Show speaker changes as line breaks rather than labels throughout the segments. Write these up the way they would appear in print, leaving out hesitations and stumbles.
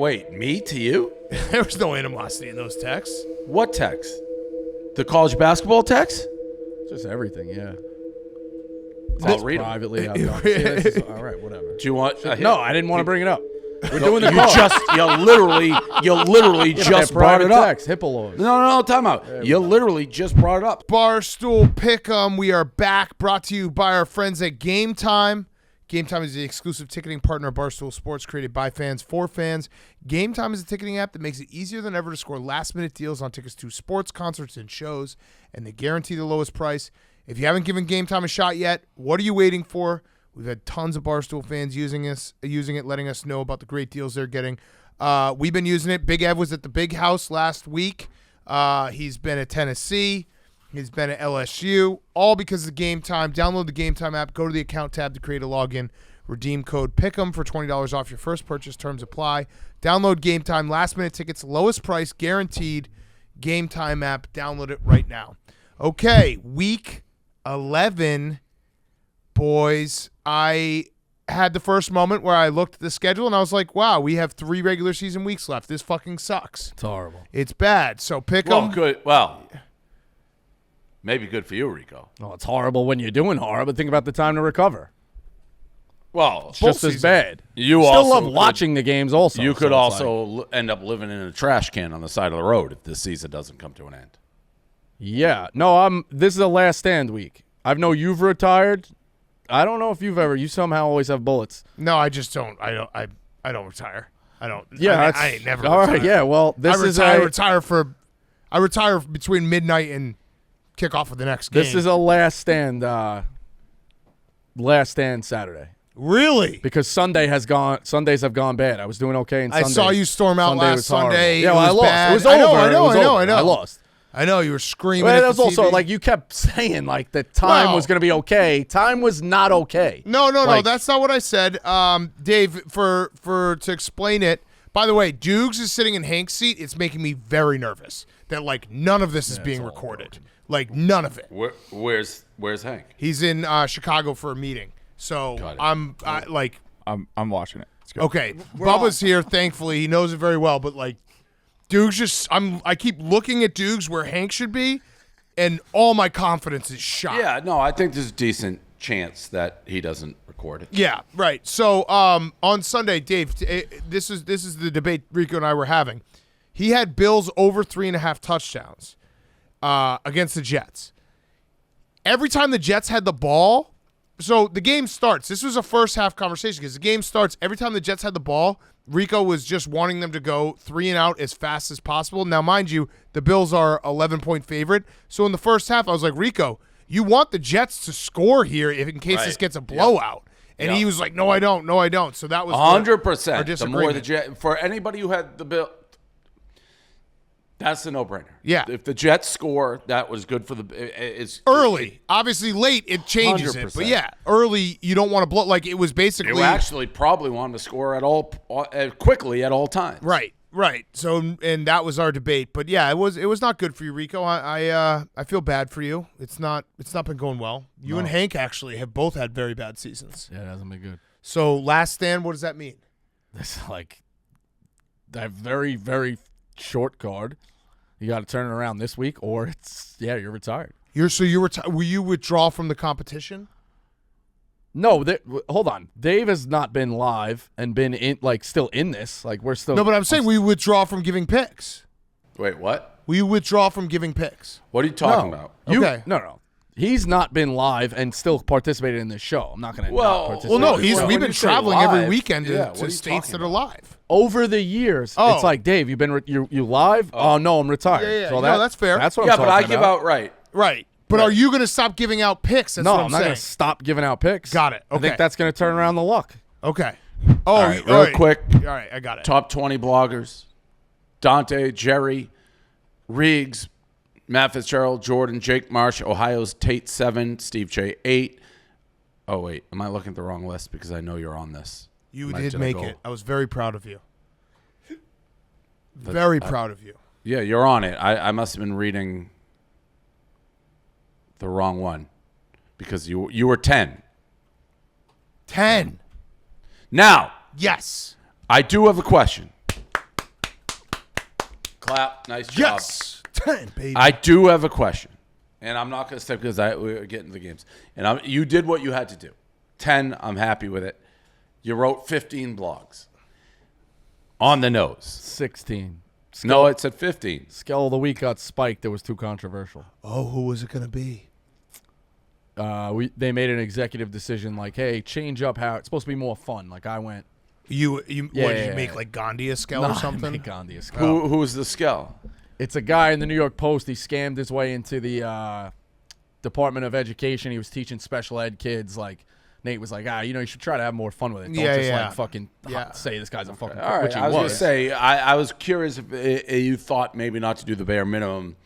Wait, me to you?
There was no animosity in those texts.
What text? The college basketball text?
Just everything, yeah.
I'll read them.
Privately. All right, whatever.
Do you want?
No, I didn't want to bring it up. We're doing the
you literally just brought it up.
Text, HIPAA laws.
No, time out. You literally just brought it up.
Barstool Pick'em. We are back, brought to you by our friends at Game Time. Game Time is the exclusive ticketing partner of Barstool Sports, created by fans for fans. Game Time is a ticketing app that makes it easier than ever to score last-minute deals on tickets to sports, concerts, and shows, and they guarantee the lowest price. If you haven't given Game Time a shot yet, what are you waiting for? We've had tons of Barstool fans using it, letting us know about the great deals they're getting. We've been using it. Big Ev was at the Big House last week. He's been at Tennessee. He's been at LSU, all because of Game Time. Download the Game Time app. Go to the account tab to create a login. Redeem code PICK'EM for $20 off your first purchase. Terms apply. Download Game Time. Last-minute tickets, lowest price, guaranteed. Game Time app. Download it right now. Okay, Week 11, boys. I had the first moment where I looked at the schedule, and I was like, wow, we have 3 regular season weeks left. This fucking sucks.
It's horrible.
It's bad. So pick
Well,
them.
good. Well, maybe good for you, Rico.
Well, it's horrible when you're doing horror, but think about the time to recover.
Well,
It's just as bad.
You
still
also
love
could-
watching the games also.
You
so
could
it's
also end up living in a trash can on the side of the road if this season doesn't come to an end.
Yeah. No, this is a last stand week. I know you've retired. I don't know if you've ever. You somehow always have bullets.
No, I just don't. I don't retire. I don't.
Yeah,
I ain't never.
All
retired.
right. Yeah. Well,
I retire between midnight and kickoff of the next game.
This is a last stand. Last stand Saturday.
Really?
Because Sundays have gone bad. I was doing okay, and
I saw you storm out
Sunday
last
was horrible.
Sunday.
Yeah, well, I lost.
Bad.
It was over.
I know.
I lost.
I know you were screaming.
But
at
that was
the
also
TV.
like you kept saying like the time was going to be okay. Time was not okay.
No.
Like-
That's not what I said. Dave, to explain it. By the way, Dukes is sitting in Hank's seat. It's making me very nervous that like none of this is being recorded. Like none of it.
Where's Hank?
He's in Chicago for a meeting. So I'm
watching it. It's good.
Okay, Bubba's here. Thankfully, he knows it very well. But like, Dukes I keep looking at Dukes where Hank should be, and all my confidence is shot.
Yeah, no, I think there's a decent chance that he doesn't record it.
Yeah, right. So on Sunday, Dave, this is the debate Rico and I were having. He had Bills over 3.5 touchdowns against the Jets. Every time the Jets had the ball. So the game starts. This was a first half conversation because the game starts. Every time the Jets had the ball, Rico was just wanting them to go 3 and out as fast as possible. Now, mind you, the Bills are 11-point favorite. So in the first half, I was like, Rico, you want the Jets to score here in case this gets a blowout. And he was like, no, I don't. No, I don't. So that was
100%. The more the Jets, for anybody who had the Bill. That's a no-brainer.
Yeah.
If the Jets score, that was good for the it's
early. Obviously, late, it changes
100%.
it. But, yeah, early, you don't want to blow. Like, it was basically.
You actually probably wanted to score quickly at all times.
Right. So, and that was our debate. But, yeah, it was not good for you, Rico. I feel bad for you. It's not been going well. You and Hank actually have both had very bad seasons.
Yeah, it hasn't been good.
So, last stand, what does that mean?
It's like that very, very short card. You got to turn it around this week, or you're retired.
Will you withdraw from the competition?
No, hold on. Dave has not been live and been in still in this. Like we're still.
No, but I'm saying we withdraw from giving picks.
Wait, what?
Will you withdraw from giving picks?
What are you talking about?
Okay.
No. He's not been live and still participated in this show. I'm not going to participate.
Well, no,
When
we've been
you say
traveling
live,
every weekend
what are
to
you
states
talking
that are live.
Over the years, it's like, Dave, you've been you live? Oh, no, I'm retired.
Yeah.
So
No, that's fair.
That's what
Yeah,
I'm
but
talking
I give
about.
out right.
Right. But are you going to stop giving out picks? That's
No,
what
I'm not
saying.
going to stop giving out picks.
Got it.
I
Okay.
think that's going to turn around the luck.
Okay.
All right, real quick.
All right, I got it.
Top 20 bloggers. Dante, Jerry, Riggs, Matt Fitzgerald, Jordan, Jake Marsh, Ohio's Tate 7, Steve J 8. Oh, wait. Am I looking at the wrong list? Because I know you're on this.
You did make it. I was very proud of you. Very proud of you.
Yeah, you're on it. I must have been reading the wrong one because you were 10.
10.
Now,
Yes.
I do have a question. Clap. Nice job.
Yes. 10, baby.
I do have a question, and I'm not going to step because we're getting to the games. And you did what you had to do. 10, I'm happy with it. You wrote 15 blogs. On the nose.
16.
No, it said 15.
Scale of the week got spiked. It was too controversial.
Oh, who was it going to be?
They made an executive decision like, hey, change up how it's supposed to be more fun. Like I went.
Did you make like Gandhi a scale or something?
Make Gandhi a scale.
Who was the skull?
It's a guy in the New York Post. He scammed his way into the Department of Education. He was teaching special ed kids. Like Nate was like, you should try to have more fun with it. Don't just like fucking say this guy's a fucking.
All right.
Which he
I was going to say, I was curious if you thought maybe not to do the bare minimum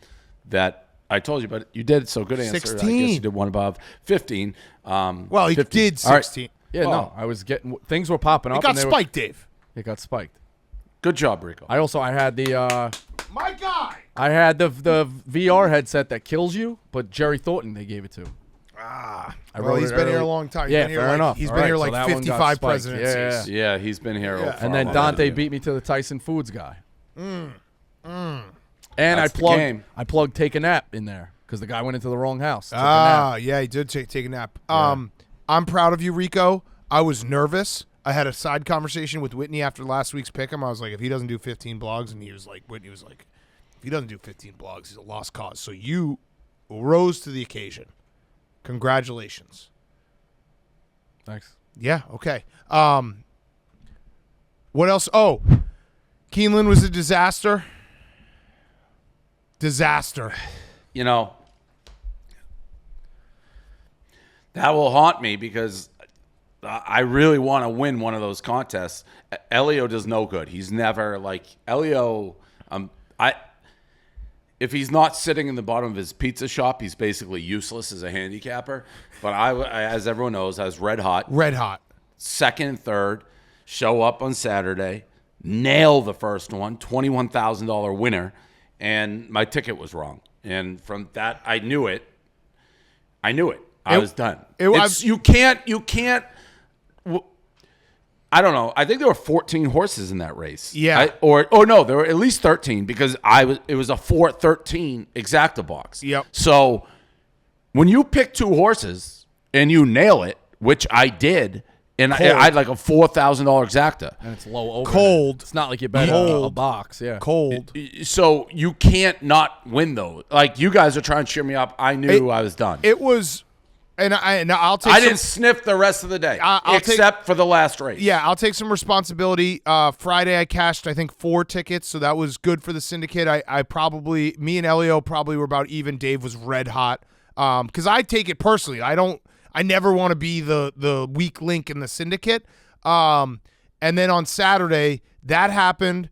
that I told you, but you did. So good answer.
16.
I guess you did one above 15.
Well, he
15.
did 16.
Right.
Yeah, no, I was getting things were popping up.
It got spiked, Dave.
It got spiked.
Good job, Rico.
I had the.
My guy.
I had the VR headset that kills you, but Jerry Thornton they gave it to.
He's been here a long time.
Yeah, fair enough.
He's
All
been
right,
here
so
like
that one got
55
spiked.
presidencies.
Yeah, he's been here.
Yeah.
And then Dante beat me to the Tyson Foods guy. And I plugged Take a Nap in there because the guy went into the wrong house. Took a nap.
Yeah, he did take a nap. I'm proud of you, Rico. I was nervous. I had a side conversation with Whitney after last week's pick'em. I was like, if he doesn't do 15 blogs, and Whitney was like, if he doesn't do 15 blogs, he's a lost cause. So you rose to the occasion. Congratulations.
Thanks.
Yeah, okay. What else? Oh, Keeneland was a disaster. Disaster.
That will haunt me because I really want to win one of those contests. Elio does no good. He's never like Elio. If he's not sitting in the bottom of his pizza shop, he's basically useless as a handicapper. But as everyone knows, I was red hot.
Red hot.
Second and third, show up on Saturday, nail the first one, $21,000 winner, and my ticket was wrong. And from that, I knew it. I was done. You can't. I don't know. I think there were 14 horses in that race.
Yeah.
No, there were at least 13 because it was a 4-13 exacta box.
Yep.
So when you pick two horses and you nail it, which I did, and I had like a $4,000 exacta.
And it's low over.
Cold.
It's not like you bet a box. Yeah.
Cold.
So you can't not win those. Like you guys are trying to cheer me up. I knew I was done.
It was. And I'll take.
I didn't sniff the rest of the day, except for the last race.
Yeah, I'll take some responsibility. Friday I cashed, I think, 4 tickets, so that was good for the syndicate. Me and Elio probably were about even. Dave was red hot. Because I take it personally. I never want to be the weak link in the syndicate. And then on Saturday, that happened.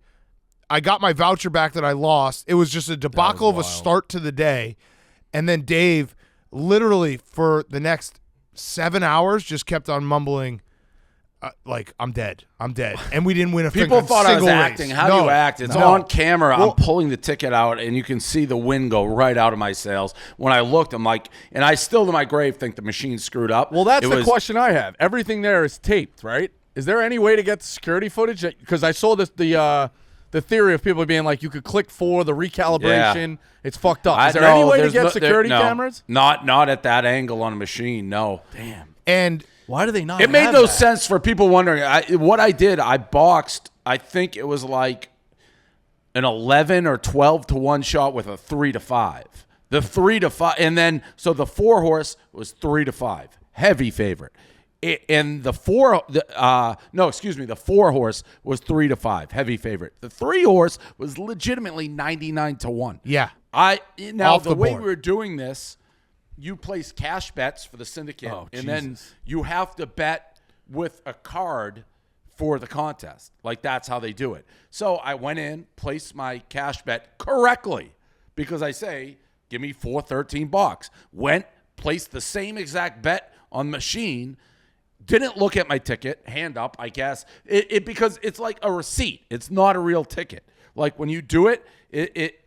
I got my voucher back that I lost. It was just a debacle of a start to the day, and then Dave. Literally for the next 7 hours, just kept on mumbling, like I'm dead, and we didn't win a
People thought I was
race.
acting. How do you act? It's on camera. I'm pulling the ticket out, and you can see the wind go right out of my sails. When I looked, I'm like, and I still to my grave think the machine screwed up.
Well, that's the question I have. Everything there is taped, right? Is there any way to get the security footage? Because I saw the theory of people being like, you could click for the recalibration. Yeah. It's fucked up. Is there any way to get security cameras?
Not at that angle on a machine, no.
Damn.
And
why do they not?
It made no sense for people wondering. What I did, I boxed, I think it was like an 11 or 12 to 1 shot with a 3 to 5. The 3 to 5, and then, so the 4 horse was 3 to 5. Heavy favorite. And the 4 horse was 3 to 5, heavy favorite. The 3 horse was legitimately 99 to 1.
Yeah.
The way we were doing this, you place cash bets for the syndicate, then you have to bet with a card for the contest. Like that's how they do it. So I went in, placed my cash bet correctly because I say, give me 413 bucks. Went, placed the same exact bet on machine. Didn't look at my ticket, hand up, I guess. Because it's like a receipt. It's not a real ticket. Like when you do it,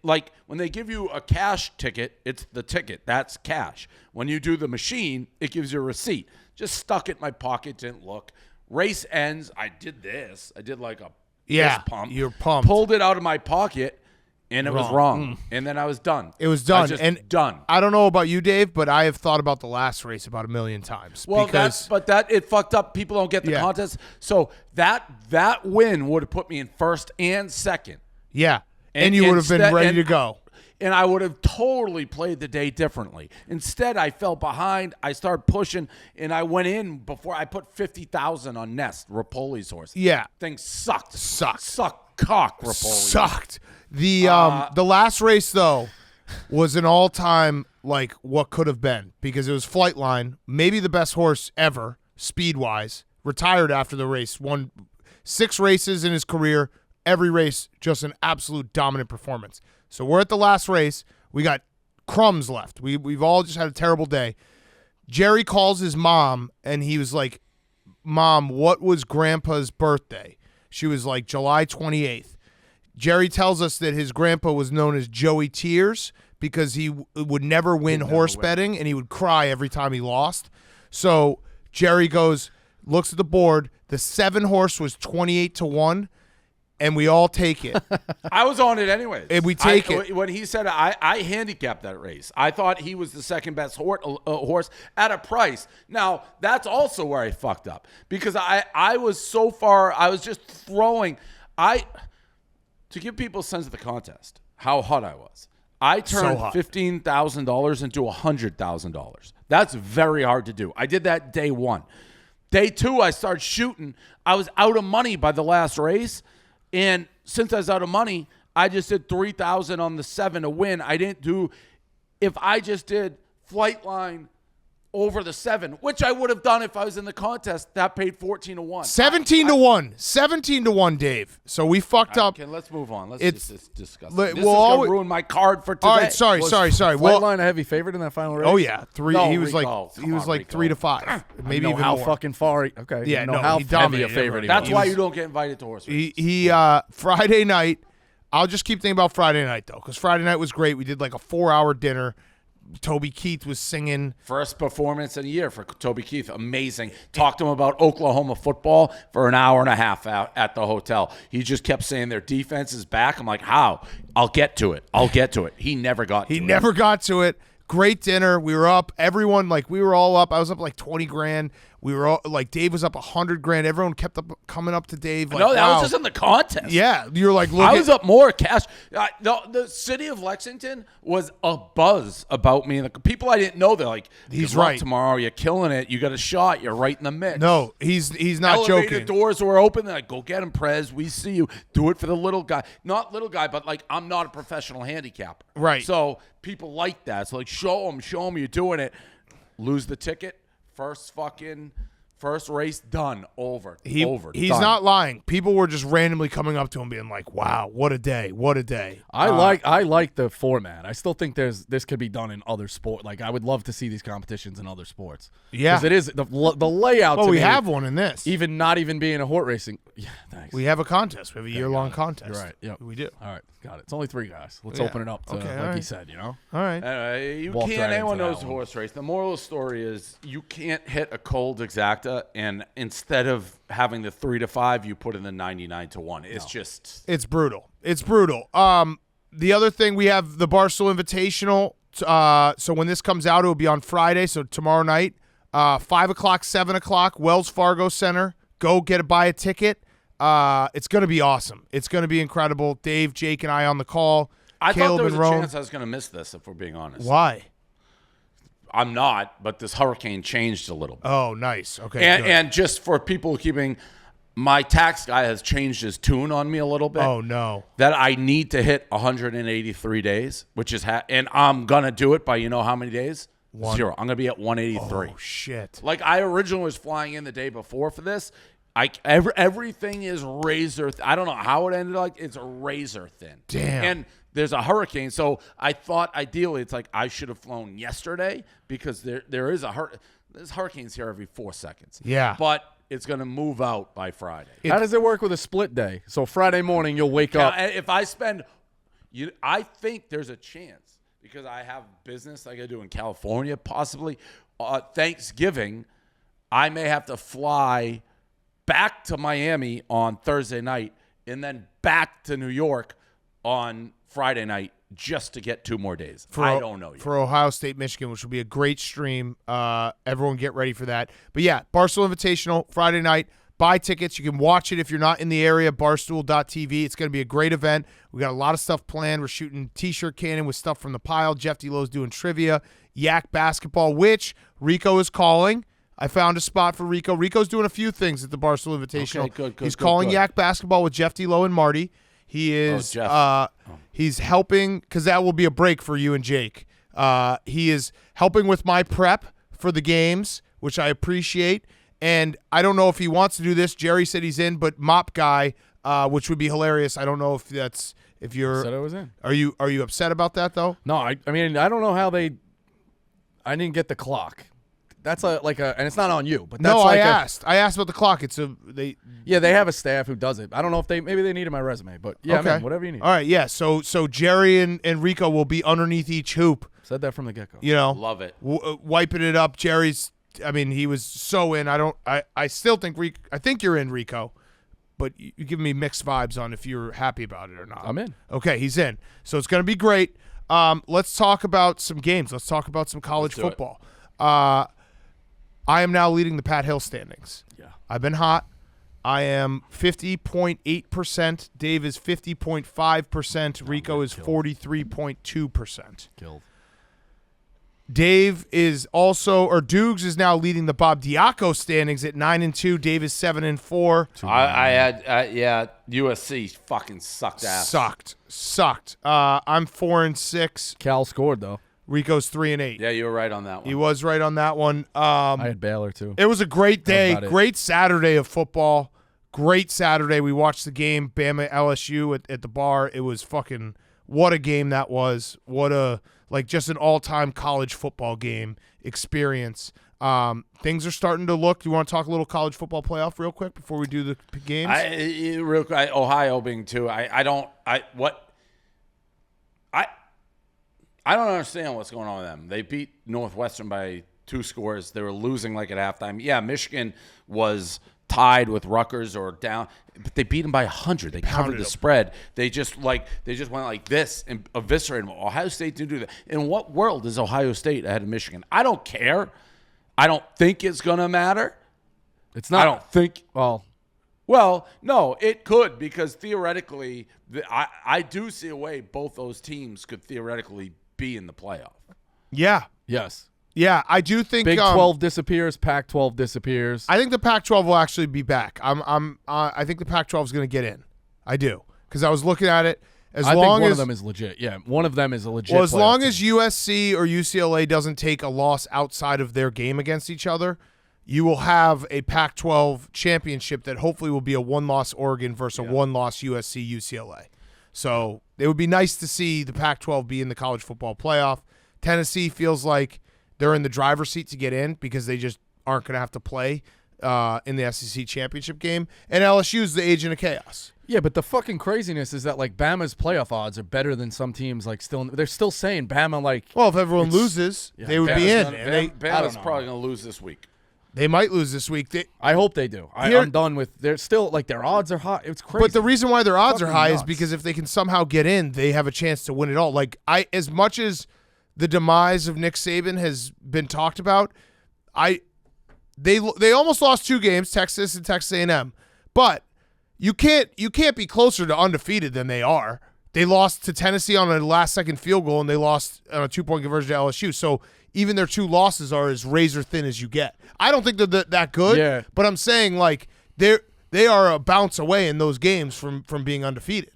like when they give you a cash ticket, it's the ticket. That's cash. When you do the machine, it gives you a receipt. Just stuck it in my pocket, didn't look. Race ends. I did this. I did like a fist pump.
You're pumped.
Pulled it out of my pocket, And it was wrong. And then I was done.
It was done.
I was just done.
I don't know about you, Dave, but I have thought about the last race about a million times.
Well,
because
it fucked up. People don't get the contest. So that win would have put me in first and second.
Yeah. And you would have been ready to go.
And I would have totally played the day differently. Instead, I fell behind. I started pushing, and I went in before I put 50,000 on Nest, Rapoli's horse.
Yeah.
Thing sucked.
Sucked
cock, Rapoli.
Sucked. The last race, though, was an all-time, like, what could have been, because it was Flightline, maybe the best horse ever, speed-wise, retired after the race, won 6 races in his career, every race just an absolute dominant performance. So we're at the last race. We got crumbs left. We've all just had a terrible day. Jerry calls his mom, and he was like, Mom, what was Grandpa's birthday? She was like, July 28th. Jerry tells us that his grandpa was known as Joey Tears because he would never win horse betting, and he would cry every time he lost. So Jerry looks at the board. The 7 horse was 28-1. And we all take it.
I was on it anyways.
And we take it.
When he said I handicapped that race. I thought he was the second best horse at a price. Now, that's also where I fucked up. Because I was so far, I was just throwing. To give people a sense of the contest, how hot I was. I turned $15,000 into $100,000. That's very hard to do. I did that day 1. Day 2, I started shooting. I was out of money by the last race. And since I was out of money, I just did $3,000 on the 7 to win. I didn't do, if I just did Flightline over the 7, which I would have done if I was in the contest, that paid 14-1.
17-1. 17-1, Dave. So we fucked up.
Let's move on. Let's just discuss
this
is going to ruin my card for today.
All right, sorry.
Flightline a heavy favorite in that final race?
Oh yeah, 3.
No,
he was
Rico.
like 3-5, maybe
know
even
how
more.
fucking far. Okay,
Yeah,
know
no,
how
he
heavy
dominated
a favorite.
everybody.
That's why you don't get invited to horse races.
He Friday night. I'll just keep thinking about Friday night though, because Friday night was great. We did like a 4-hour dinner. Toby Keith was singing.
First performance in a year for Toby Keith. Amazing. Talked to him about Oklahoma football for an hour and a half out at the hotel. He just kept saying their defense is back. I'm like, how? I'll get to it. He never got to it.
He never got to it. Great dinner. We were up. Everyone, we were all up. I was up like 20 grand. We were all Dave was up 100 grand. Everyone kept coming up to Dave.
No, that was just in the contest.
Yeah, you're like, look.
I was up more cash. The city of Lexington was a buzz about me, and the people I didn't know. They're like,
he's
"Good luck
right
tomorrow. You're killing it. You got a shot. You're right in the mix."
No, he's not
Elevator
joking.
doors were open. They're like, "Go get him, Prez. We see you. Do it for the little guy. Not little guy, but I'm not a professional handicapper.
Right.
So people like that. So show them you're doing it. Lose the ticket. First race done. Over.
He's
done.
not lying. People were just randomly coming up to him being like, wow, what a day. What a day.
I like the format. I still think this could be done in other sports. I would love to see these competitions in other sports.
Yeah.
Because it is the layout.
Well,
to
we
me,
have one in this.
not even being a horse racing. Yeah, thanks.
We have a contest. We have a year-long contest.
You're right. Yep.
We do.
All right. Got it. It's only 3 guys. Let's
Yeah.
open it up to,
Okay, all
like
right.
he said,
All right.
You
Walked
can't.
right
Anyone
into that
knows
one.
horse race. The moral of the story is you can't hit a cold exacta, and instead of having the 3-5, you put in the 99-1. It's just.
It's brutal. It's brutal. The other thing, we have the Barstool Invitational. So when this comes out, it will be on Friday. So tomorrow night, 5 o'clock, 7 o'clock, Wells Fargo Center. Go buy a ticket. It's going to be awesome. It's going to be incredible. Dave, Jake, and I on the call.
I
Caleb
thought there was
and
a
Rome.
chance I was going to miss this, if we're being honest.
Why?
I'm not, but this hurricane changed a little bit.
Oh, nice. Okay. good.
And just for people keeping, my tax guy has changed his tune on me a little bit.
Oh, no.
That I need to hit 183 days, which is and I'm gonna do it by how many days? 0. I'm gonna be at 183.
Oh, shit.
I originally was flying in the day before for this. Everything is razor. I don't know how it ended. It's razor thin.
Damn.
And there's a hurricane, so I thought ideally it's I should have flown yesterday because there is there's hurricanes here every 4 seconds.
Yeah.
But it's gonna move out by Friday.
How does it work with a split day? So Friday morning you'll wake up.
If I spend, I think there's a chance because I have business I gotta do in California possibly. Thanksgiving, I may have to fly back to Miami on Thursday night and then back to New York on Friday night just to get 2 more days. I don't know yet.
For Ohio State, Michigan, which will be a great stream. Everyone get ready for that. But yeah, Barstool Invitational, Friday night. Buy tickets. You can watch it if you're not in the area, barstool.tv. It's going to be a great event. We got a lot of stuff planned. We're shooting T-shirt cannon with stuff from the pile. Jeff D-Lowe's doing trivia. Yak basketball, which Rico is calling. I found a spot for Rico. Rico's doing a few things at the Barstool Invitational.
Okay, good.
He's calling Yak basketball with Jeff D-Lowe and Marty. He is he's helping, because that will be a break for you and Jake. He is helping with my prep for the games, which I appreciate. And I don't know if he wants to do this. Jerry said he's in, but Mop Guy, which would be hilarious. I don't know if you're.
Said I was in.
Are you upset about that though?
No, I mean I don't know how they. I didn't get the clock. That's and it's not on you, but that's
no.
like
I asked about the clock. They
have a staff who does it. I don't know if maybe they needed my resume, but yeah,
okay.
man, whatever you need.
All right, yeah. So Jerry and Rico will be underneath each hoop.
Said that from the get go.
You know,
Love it.
Wiping it up. Jerry's. I mean, he was so in. I still think I think you're in, Rico, but you give me mixed vibes on if you're happy about it or not.
I'm in.
Okay, he's in. So it's going to be great. Let's talk about some games. Let's talk about some college football. I am now leading the Pat Hill standings.
Yeah.
I've been hot. I am 50.8%. Dave is 50.5%. Rico is 43.2%.
Killed.
Dave is Dukes is now leading the Bob Diaco standings at 9-2. Dave is 7-4.
I had USC fucking sucked ass.
Sucked. I'm 4-6.
Cal scored though.
Rico's 3-8.
Yeah, you were right on that one.
He was right on that one.
I had Baylor too.
It was a great day,
about it.
great Saturday of football. Great Saturday. We watched the game, Bama LSU at the bar. It was fucking what a game that was. What a just an all-time college football game experience. Things are starting to look. Do you want to talk a little college football playoff real quick before we do the games?
Real quick, Ohio being too. I don't understand what's going on with them. They beat Northwestern by 2 scores. They were losing at halftime. Yeah, Michigan was tied with Rutgers or down, but they beat them by 100. They covered the spread. They just went like this and eviscerated them. Ohio State didn't do that. In what world is Ohio State ahead of Michigan? I don't care. I don't think it's gonna matter.
It's not.
I don't think.
Well,
no, it could, because theoretically, I do see a way both those teams could theoretically be in the playoff.
Yeah.
yes.
Yeah, I do think
Big 12 disappears. Pac-12 disappears.
I think the Pac-12 will actually be back. I think the Pac-12 is going to get in. I do, because I was looking at it. I think
one of them is legit. Yeah, one of them is a legit.
Well, as long
team.
as USC or UCLA doesn't take a loss outside of their game against each other, you will have a Pac-12 championship that hopefully will be a 1-loss Oregon versus a 1-loss USC UCLA. So it would be nice to see the Pac-12 be in the college football playoff. Tennessee feels like they're in the driver's seat to get in because they just aren't going to have to play in the SEC championship game. And LSU is the agent of chaos.
Yeah, but the fucking craziness is that Bama's playoff odds are better than some teams. They're still saying Bama
Well, if everyone loses, they would be in.
Bama's probably going to lose this week.
They might lose this week.
I hope they do. I'm done with. They're still their odds are high. It's crazy.
But the reason why their odds are high
nuts.
is because if they can somehow get in, they have a chance to win it all. As much as the demise of Nick Saban has been talked about, they almost lost 2 games, Texas and Texas A&M, but you can't be closer to undefeated than they are. They lost to Tennessee on a last-second field goal, and they lost on a 2-point conversion to LSU. So even their 2 losses are as razor thin as you get. I don't think they're that good, but I'm saying they are a bounce away in those games from being undefeated.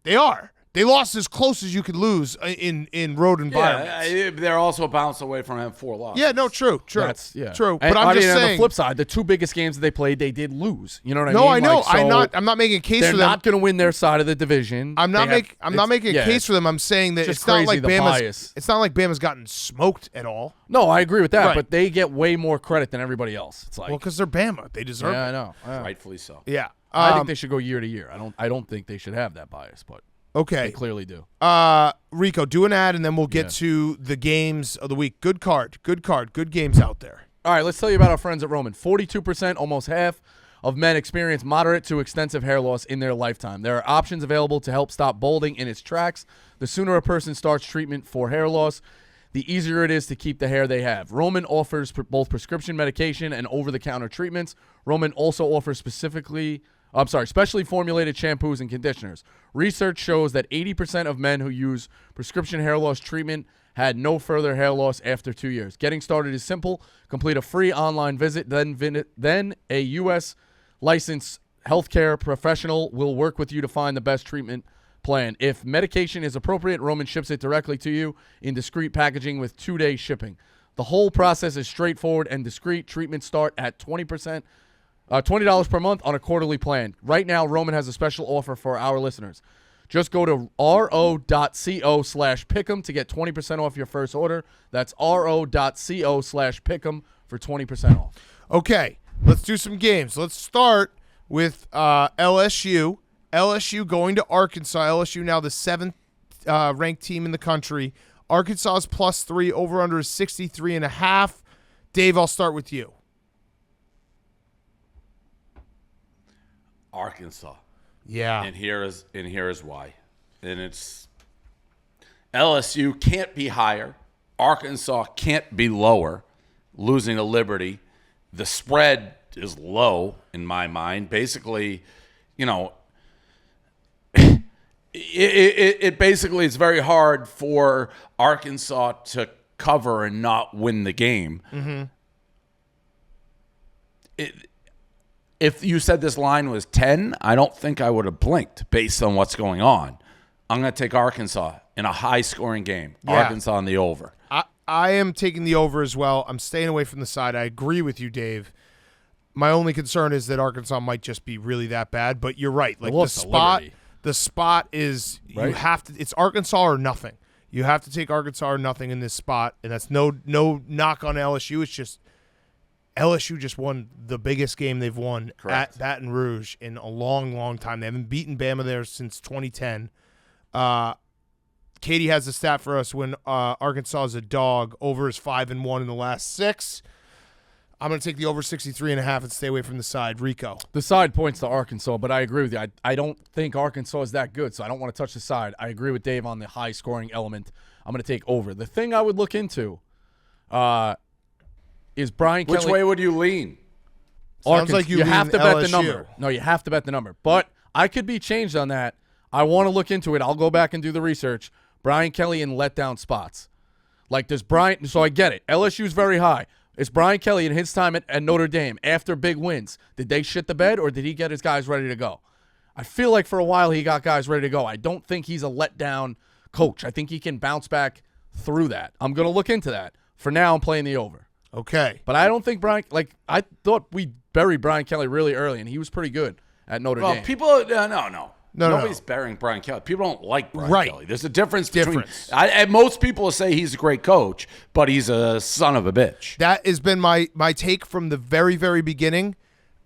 They are. They lost as close as you could lose in road environments.
Yeah, they're also a bounce away from having 4 losses.
Yeah, no, true. True. But
I'm just saying, on
saying,
the flip side, the 2 biggest games that they played, they did lose. You know what I mean?
No, I know. I'm not making a case for them.
They're not going to win their side of the division.
I'm not making a case for them. I'm saying that it's not like Bama's gotten smoked at all.
No, I agree with that,
Right.
but they get way more credit than everybody else. It's
because they're Bama, they deserve it.
I know.
Rightfully so.
Yeah.
I think they should go year to year. I don't think they should have that bias, but
okay.
they clearly do.
Rico, do an ad, and then we'll get to the games of the week. Good card. Good games out there.
All right, let's tell you about our friends at Roman. 42%, almost half of men experience moderate to extensive hair loss in their lifetime. There are options available to help stop balding in its tracks. The sooner a person starts treatment for hair loss, the easier it is to keep the hair they have. Roman offers both prescription medication and over-the-counter treatments. Roman also offers specially formulated shampoos and conditioners. Research shows that 80% of men who use prescription hair loss treatment had no further hair loss after 2 years. Getting started is simple. Complete a free online visit. Then a U.S. licensed healthcare professional will work with you to find the best treatment plan. If medication is appropriate, Roman ships it directly to you in discreet packaging with 2-day shipping. The whole process is straightforward and discreet. Treatments start at $20 per month on a quarterly plan. Right now, Roman has a special offer for our listeners. Just go to ro.co/pick'em to get 20% off your first order. That's ro.co/pick'em for 20% off.
Okay, let's do some games. Let's start with LSU. LSU going to Arkansas. LSU now the 7th ranked team in the country. Arkansas is +3. Over-under is 63.5. Dave, I'll start with you.
Arkansas.
Yeah.
And here is why. And it's LSU can't be higher. Arkansas can't be lower. Losing to Liberty. The spread is low in my mind. Basically, it basically is very hard for Arkansas to cover and not win the game.
Mm-hmm.
If you said this line was 10, I don't think I would have blinked based on what's going on. I'm going to take Arkansas in a high-scoring game.
Yeah.
Arkansas on the over.
I am taking the over as well. I'm staying away from the side. I agree with you, Dave. My only concern is that Arkansas might just be really that bad, but you're right. Like the spot is
Right.
you have to. It's Arkansas or nothing. You have to take Arkansas or nothing in this spot, and that's no knock on LSU. It's just LSU just won the biggest game they've won
Correct.
at Baton Rouge in a long, long time. They haven't beaten Bama there since 2010. Katie has the stat for us when Arkansas is a dog. Over is 5-1 in the last 6. I'm going to take the over 63.5 and stay away from the side. Rico.
The side points to Arkansas, but I agree with you. I don't think Arkansas is that good, so I don't want to touch the side. I agree with Dave on the high-scoring element. I'm going to take over. The thing I would look into is Brian Kelly.
Which way would you lean?
Sounds like you
have to
lean
bet the
LSU.
number. No, you have to bet the number. But I could be changed on that. I want to look into it. I'll go back and do the research. Brian Kelly in letdown spots. Like, does Brian – so I get it. LSU's very high. It's Brian Kelly in his time at Notre Dame after big wins. Did they shit the bed or did he get his guys ready to go? I feel like for a while he got guys ready to go. I don't think he's a letdown coach. I think he can bounce back through that. I'm going to look into that. For now, I'm playing the over.
Okay.
But I don't think Brian – like, I thought we buried Brian Kelly really early, and he was pretty good at Notre Dame.
Well, people no. Nobody's burying Brian Kelly. People don't like Brian Kelly. There's a difference between and most people say he's a great coach, but he's a son of a bitch.
That has been my take from the very, very beginning.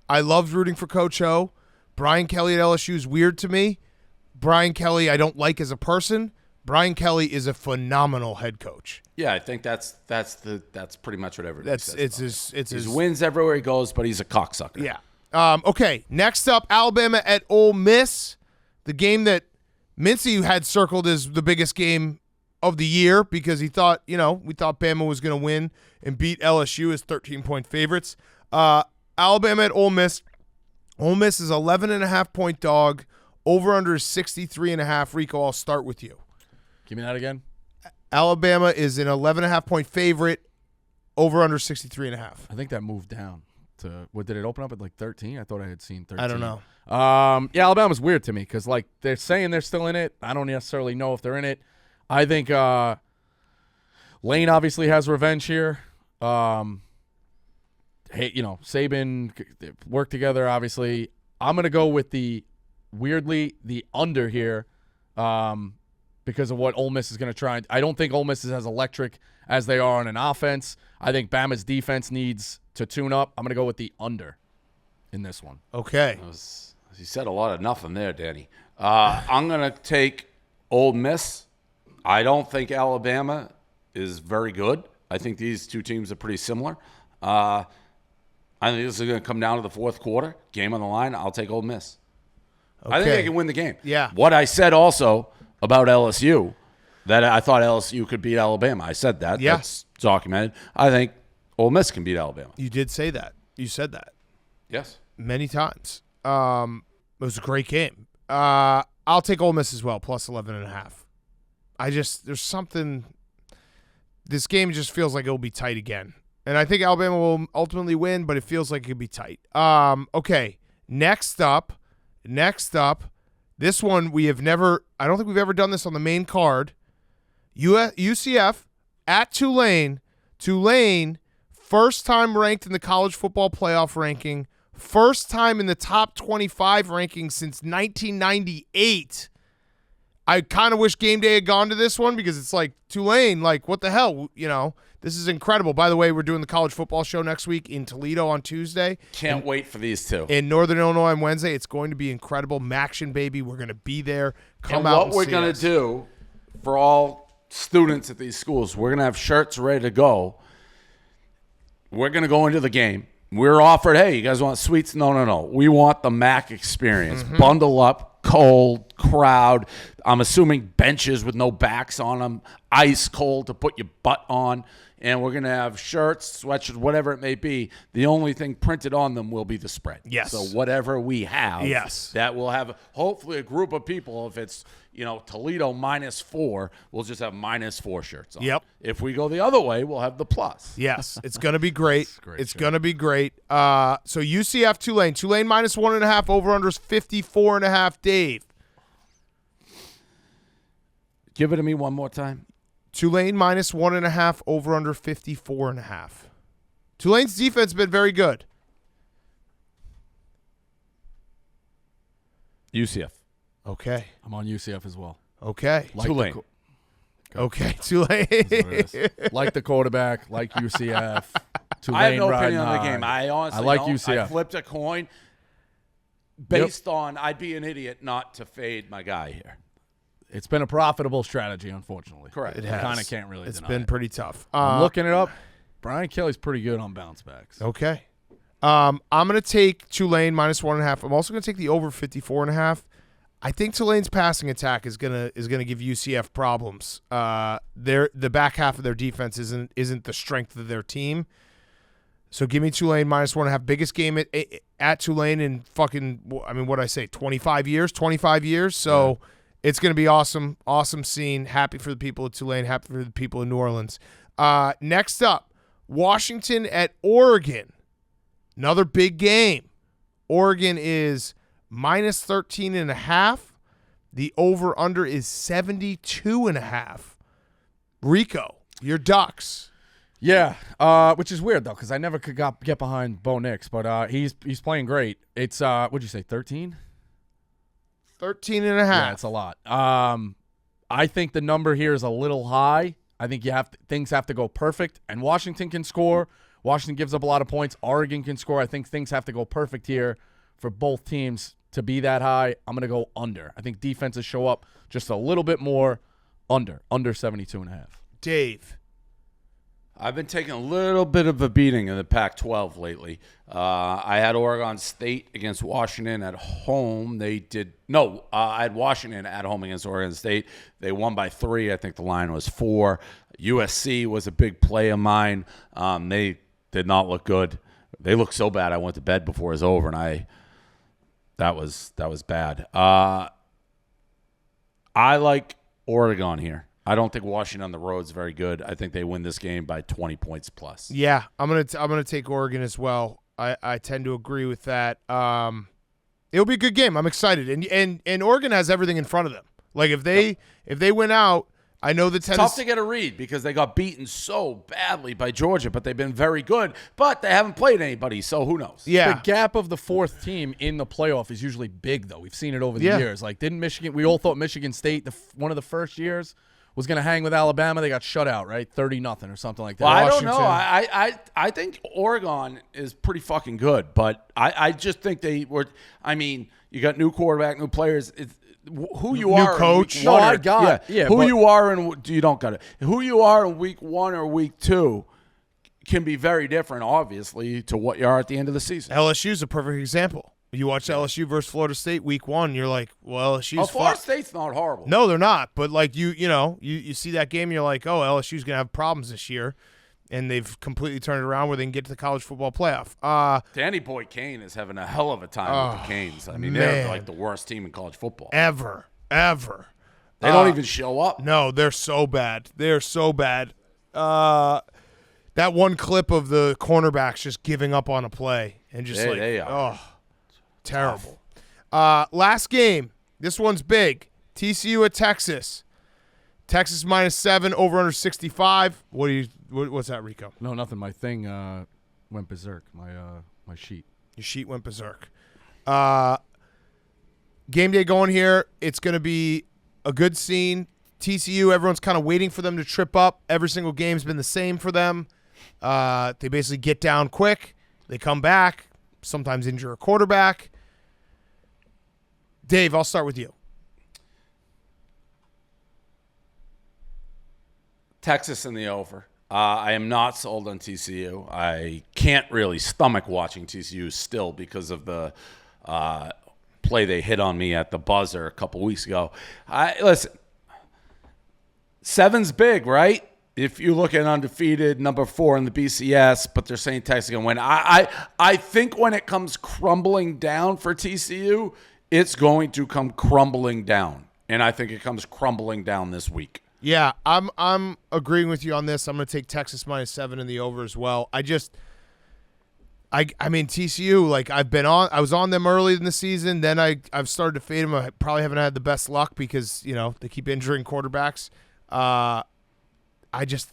I loved rooting for Coach O. Brian Kelly at LSU is weird to me. Brian Kelly I don't like as a person. Brian Kelly is a phenomenal head coach.
Yeah, I think that's pretty much what everybody says.
It's his
wins everywhere he goes, but he's a cocksucker.
Yeah. Okay, next up, Alabama at Ole Miss. The game that Mincy had circled as the biggest game of the year because he thought, we thought Bama was going to win and beat LSU as 13-point favorites. Alabama at Ole Miss. Ole Miss is 11.5-point dog. Over-under is 63.5. Rico, I'll start with you.
Give me that again.
Alabama is an 11.5-point favorite. Over-under 63.5.
I think that moved down to – what, did it open up at like 13? I thought I had seen 13.
I don't know.
Yeah, Alabama's weird to me because, like, they're saying they're still in it. I don't necessarily know if they're in it. I think Lane obviously has revenge here. Saban work together, obviously. I'm going to go with the under here because of what Ole Miss is going to try. I don't think Ole Miss is as electric as they are on an offense. I think Bama's defense needs to tune up. I'm going to go with the under in this one.
Okay.
You said a lot of nothing there, Danny. I'm going to take Ole Miss. I don't think Alabama is very good. I think these two teams are pretty similar. I think this is going to come down to the fourth quarter. Game on the line. I'll take Ole Miss.
Okay.
I think they can win the game.
Yeah.
What I said also about LSU, that I thought LSU could beat Alabama. I said that.
Yeah.
That's documented. I think Ole Miss can beat Alabama.
You did say that. You said that.
Yes.
Many times. It was a great game. I'll take Ole Miss as well, plus 11.5. There's something. This game just feels like it'll be tight again. And I think Alabama will ultimately win, but it feels like it could be tight. Okay. Next up, this one I don't think we've ever done this on the main card. UCF at Tulane. Tulane, first time ranked in the college football playoff ranking. First time in the top 25 ranking since 1998. I kind of wish game day had gone to this one because it's like Tulane, like what the hell, this is incredible. By the way, we're doing the college football show next week in Toledo on Tuesday.
Can't wait for these two.
In Northern Illinois on Wednesday. It's going to be incredible. Maction, baby. We're going to be there. Come out and see us.
What we're going to do for all students at these schools, we're going to have shirts ready to go. We're going to go into the game. We're offered, hey, you guys want sweets? No. We want the MAC experience.
Mm-hmm.
Bundle up, cold, crowd. I'm assuming benches with no backs on them, ice cold to put your butt on. And we're going to have shirts, sweatshirts, whatever it may be. The only thing printed on them will be the spread.
Yes.
So whatever we have,
yes,
that will have hopefully a group of people. If it's, Toledo -4, we'll just have -4 shirts on.
Yep.
If we go the other way, we'll have the plus.
Yes, it's going to be great. It's going to be great. So UCF Tulane. Tulane -1.5, over-under is 54.5. Dave.
Give it to me one more time.
Tulane -1.5, over-under 54.5. Tulane's defense has been very good.
UCF.
Okay.
I'm on UCF as well.
Okay.
Tulane.
Okay, Tulane.
Like the quarterback, like UCF. Tulane
I have no
riding
opinion on the
high.
game. I honestly
like
don't.
UCF.
I flipped a coin based on I'd be an idiot not to fade my guy here.
It's been a profitable strategy, unfortunately.
Correct.
It
I
has.
kind of can't really
It's
deny
been
it.
pretty tough.
I'm looking it up. Brian Kelly's pretty good on bounce backs.
Okay. I'm going to take Tulane -1.5. I'm also going to take the over 54.5. I think Tulane's passing attack is gonna give UCF problems. The back half of their defense isn't the strength of their team. So give me Tulane -1.5. Biggest game at Tulane in what'd I say, 25 years? 25 years. So it's gonna be awesome. Awesome scene. Happy for the people of Tulane. Happy for the people in New Orleans. Next up, Washington at Oregon. Another big game. Oregon is -13.5. The over-under is 72.5. Rico, your Ducks.
Yeah, which is weird though, because I never could get behind Bo Nix, but he's playing great. It's what'd you say, 13?
13.5.
Yeah, it's a lot. I think the number here is a little high. I think things have to go perfect, and Washington can score. Washington gives up a lot of points. Oregon can score. I think things have to go perfect here for both teams to be that high. I'm going to go under. I think defenses show up just a little bit more under 72.5.
Dave.
I've been taking a little bit of a beating in the Pac-12 lately. I had Oregon State against Washington at home. I had Washington at home against Oregon State. They won by 3. I think the line was 4. USC was a big play of mine. They did not look good. They looked so bad I went to bed before it was over, and that was bad. I like Oregon here. I don't think Washington on the road is very good. I think they win this game by 20 points plus.
Yeah, I'm gonna take Oregon as well. I tend to agree with that. It'll be a good game. I'm excited, and Oregon has everything in front of them. Like if they win out, I know the Tennessee.
Tough to get a read because they got beaten so badly by Georgia, but they've been very good. But they haven't played anybody, so who knows?
Yeah,
the gap of the fourth team in the playoff is usually big, though. We've seen it over the years. Like, didn't Michigan? We all thought Michigan State, one of the first years, was going to hang with Alabama. They got shut out, right? 30-0 or something like that.
Well, I don't know. I think Oregon is pretty fucking good, but I just think they were. I mean, you got new quarterback, new players. Who you are,
coach.
No,
I got
who you are, and you don't got it. Who you are in week 1 or week 2 can be very different, obviously, to what you are at the end of the season.
LSU is a perfect example. You watch LSU versus Florida State week 1, you're like, well, LSU's
Florida State's not horrible.
No, they're not. But like you see that game, you're like, oh, LSU's gonna have problems this year, and they've completely turned it around where they can get to the college football playoff.
Danny Boy Kane is having a hell of a time with the Canes. I mean, they're like the worst team in college football
ever.
They don't even show up.
No, they're so bad. They're so bad. That one clip of the cornerbacks just giving up on a play and just
they are.
Oh, terrible. Last game. This one's big. TCU at Texas. Texas -7, over under 65. What's that, Rico?
No, nothing. My thing went berserk. My sheet.
Your sheet went berserk. Game day going here. It's going to be a good scene. TCU, everyone's kind of waiting for them to trip up. Every single game's been the same for them. They basically get down quick. They come back, sometimes injure a quarterback. Dave, I'll start with you.
Texas in the over. I am not sold on TCU. I can't really stomach watching TCU still because of the play they hit on me at the buzzer a couple weeks ago. Listen, 7's big, right? If you look at undefeated, number 4 in the BCS, but they're saying Texas is going to win. I think when it comes crumbling down for TCU, it's going to come crumbling down. And I think it comes crumbling down this week.
Yeah, I'm agreeing with you on this. I'm going to take Texas -7 in the over as well. I mean TCU, like I was on them early in the season, then I've started to fade them. I probably haven't had the best luck because, they keep injuring quarterbacks. I think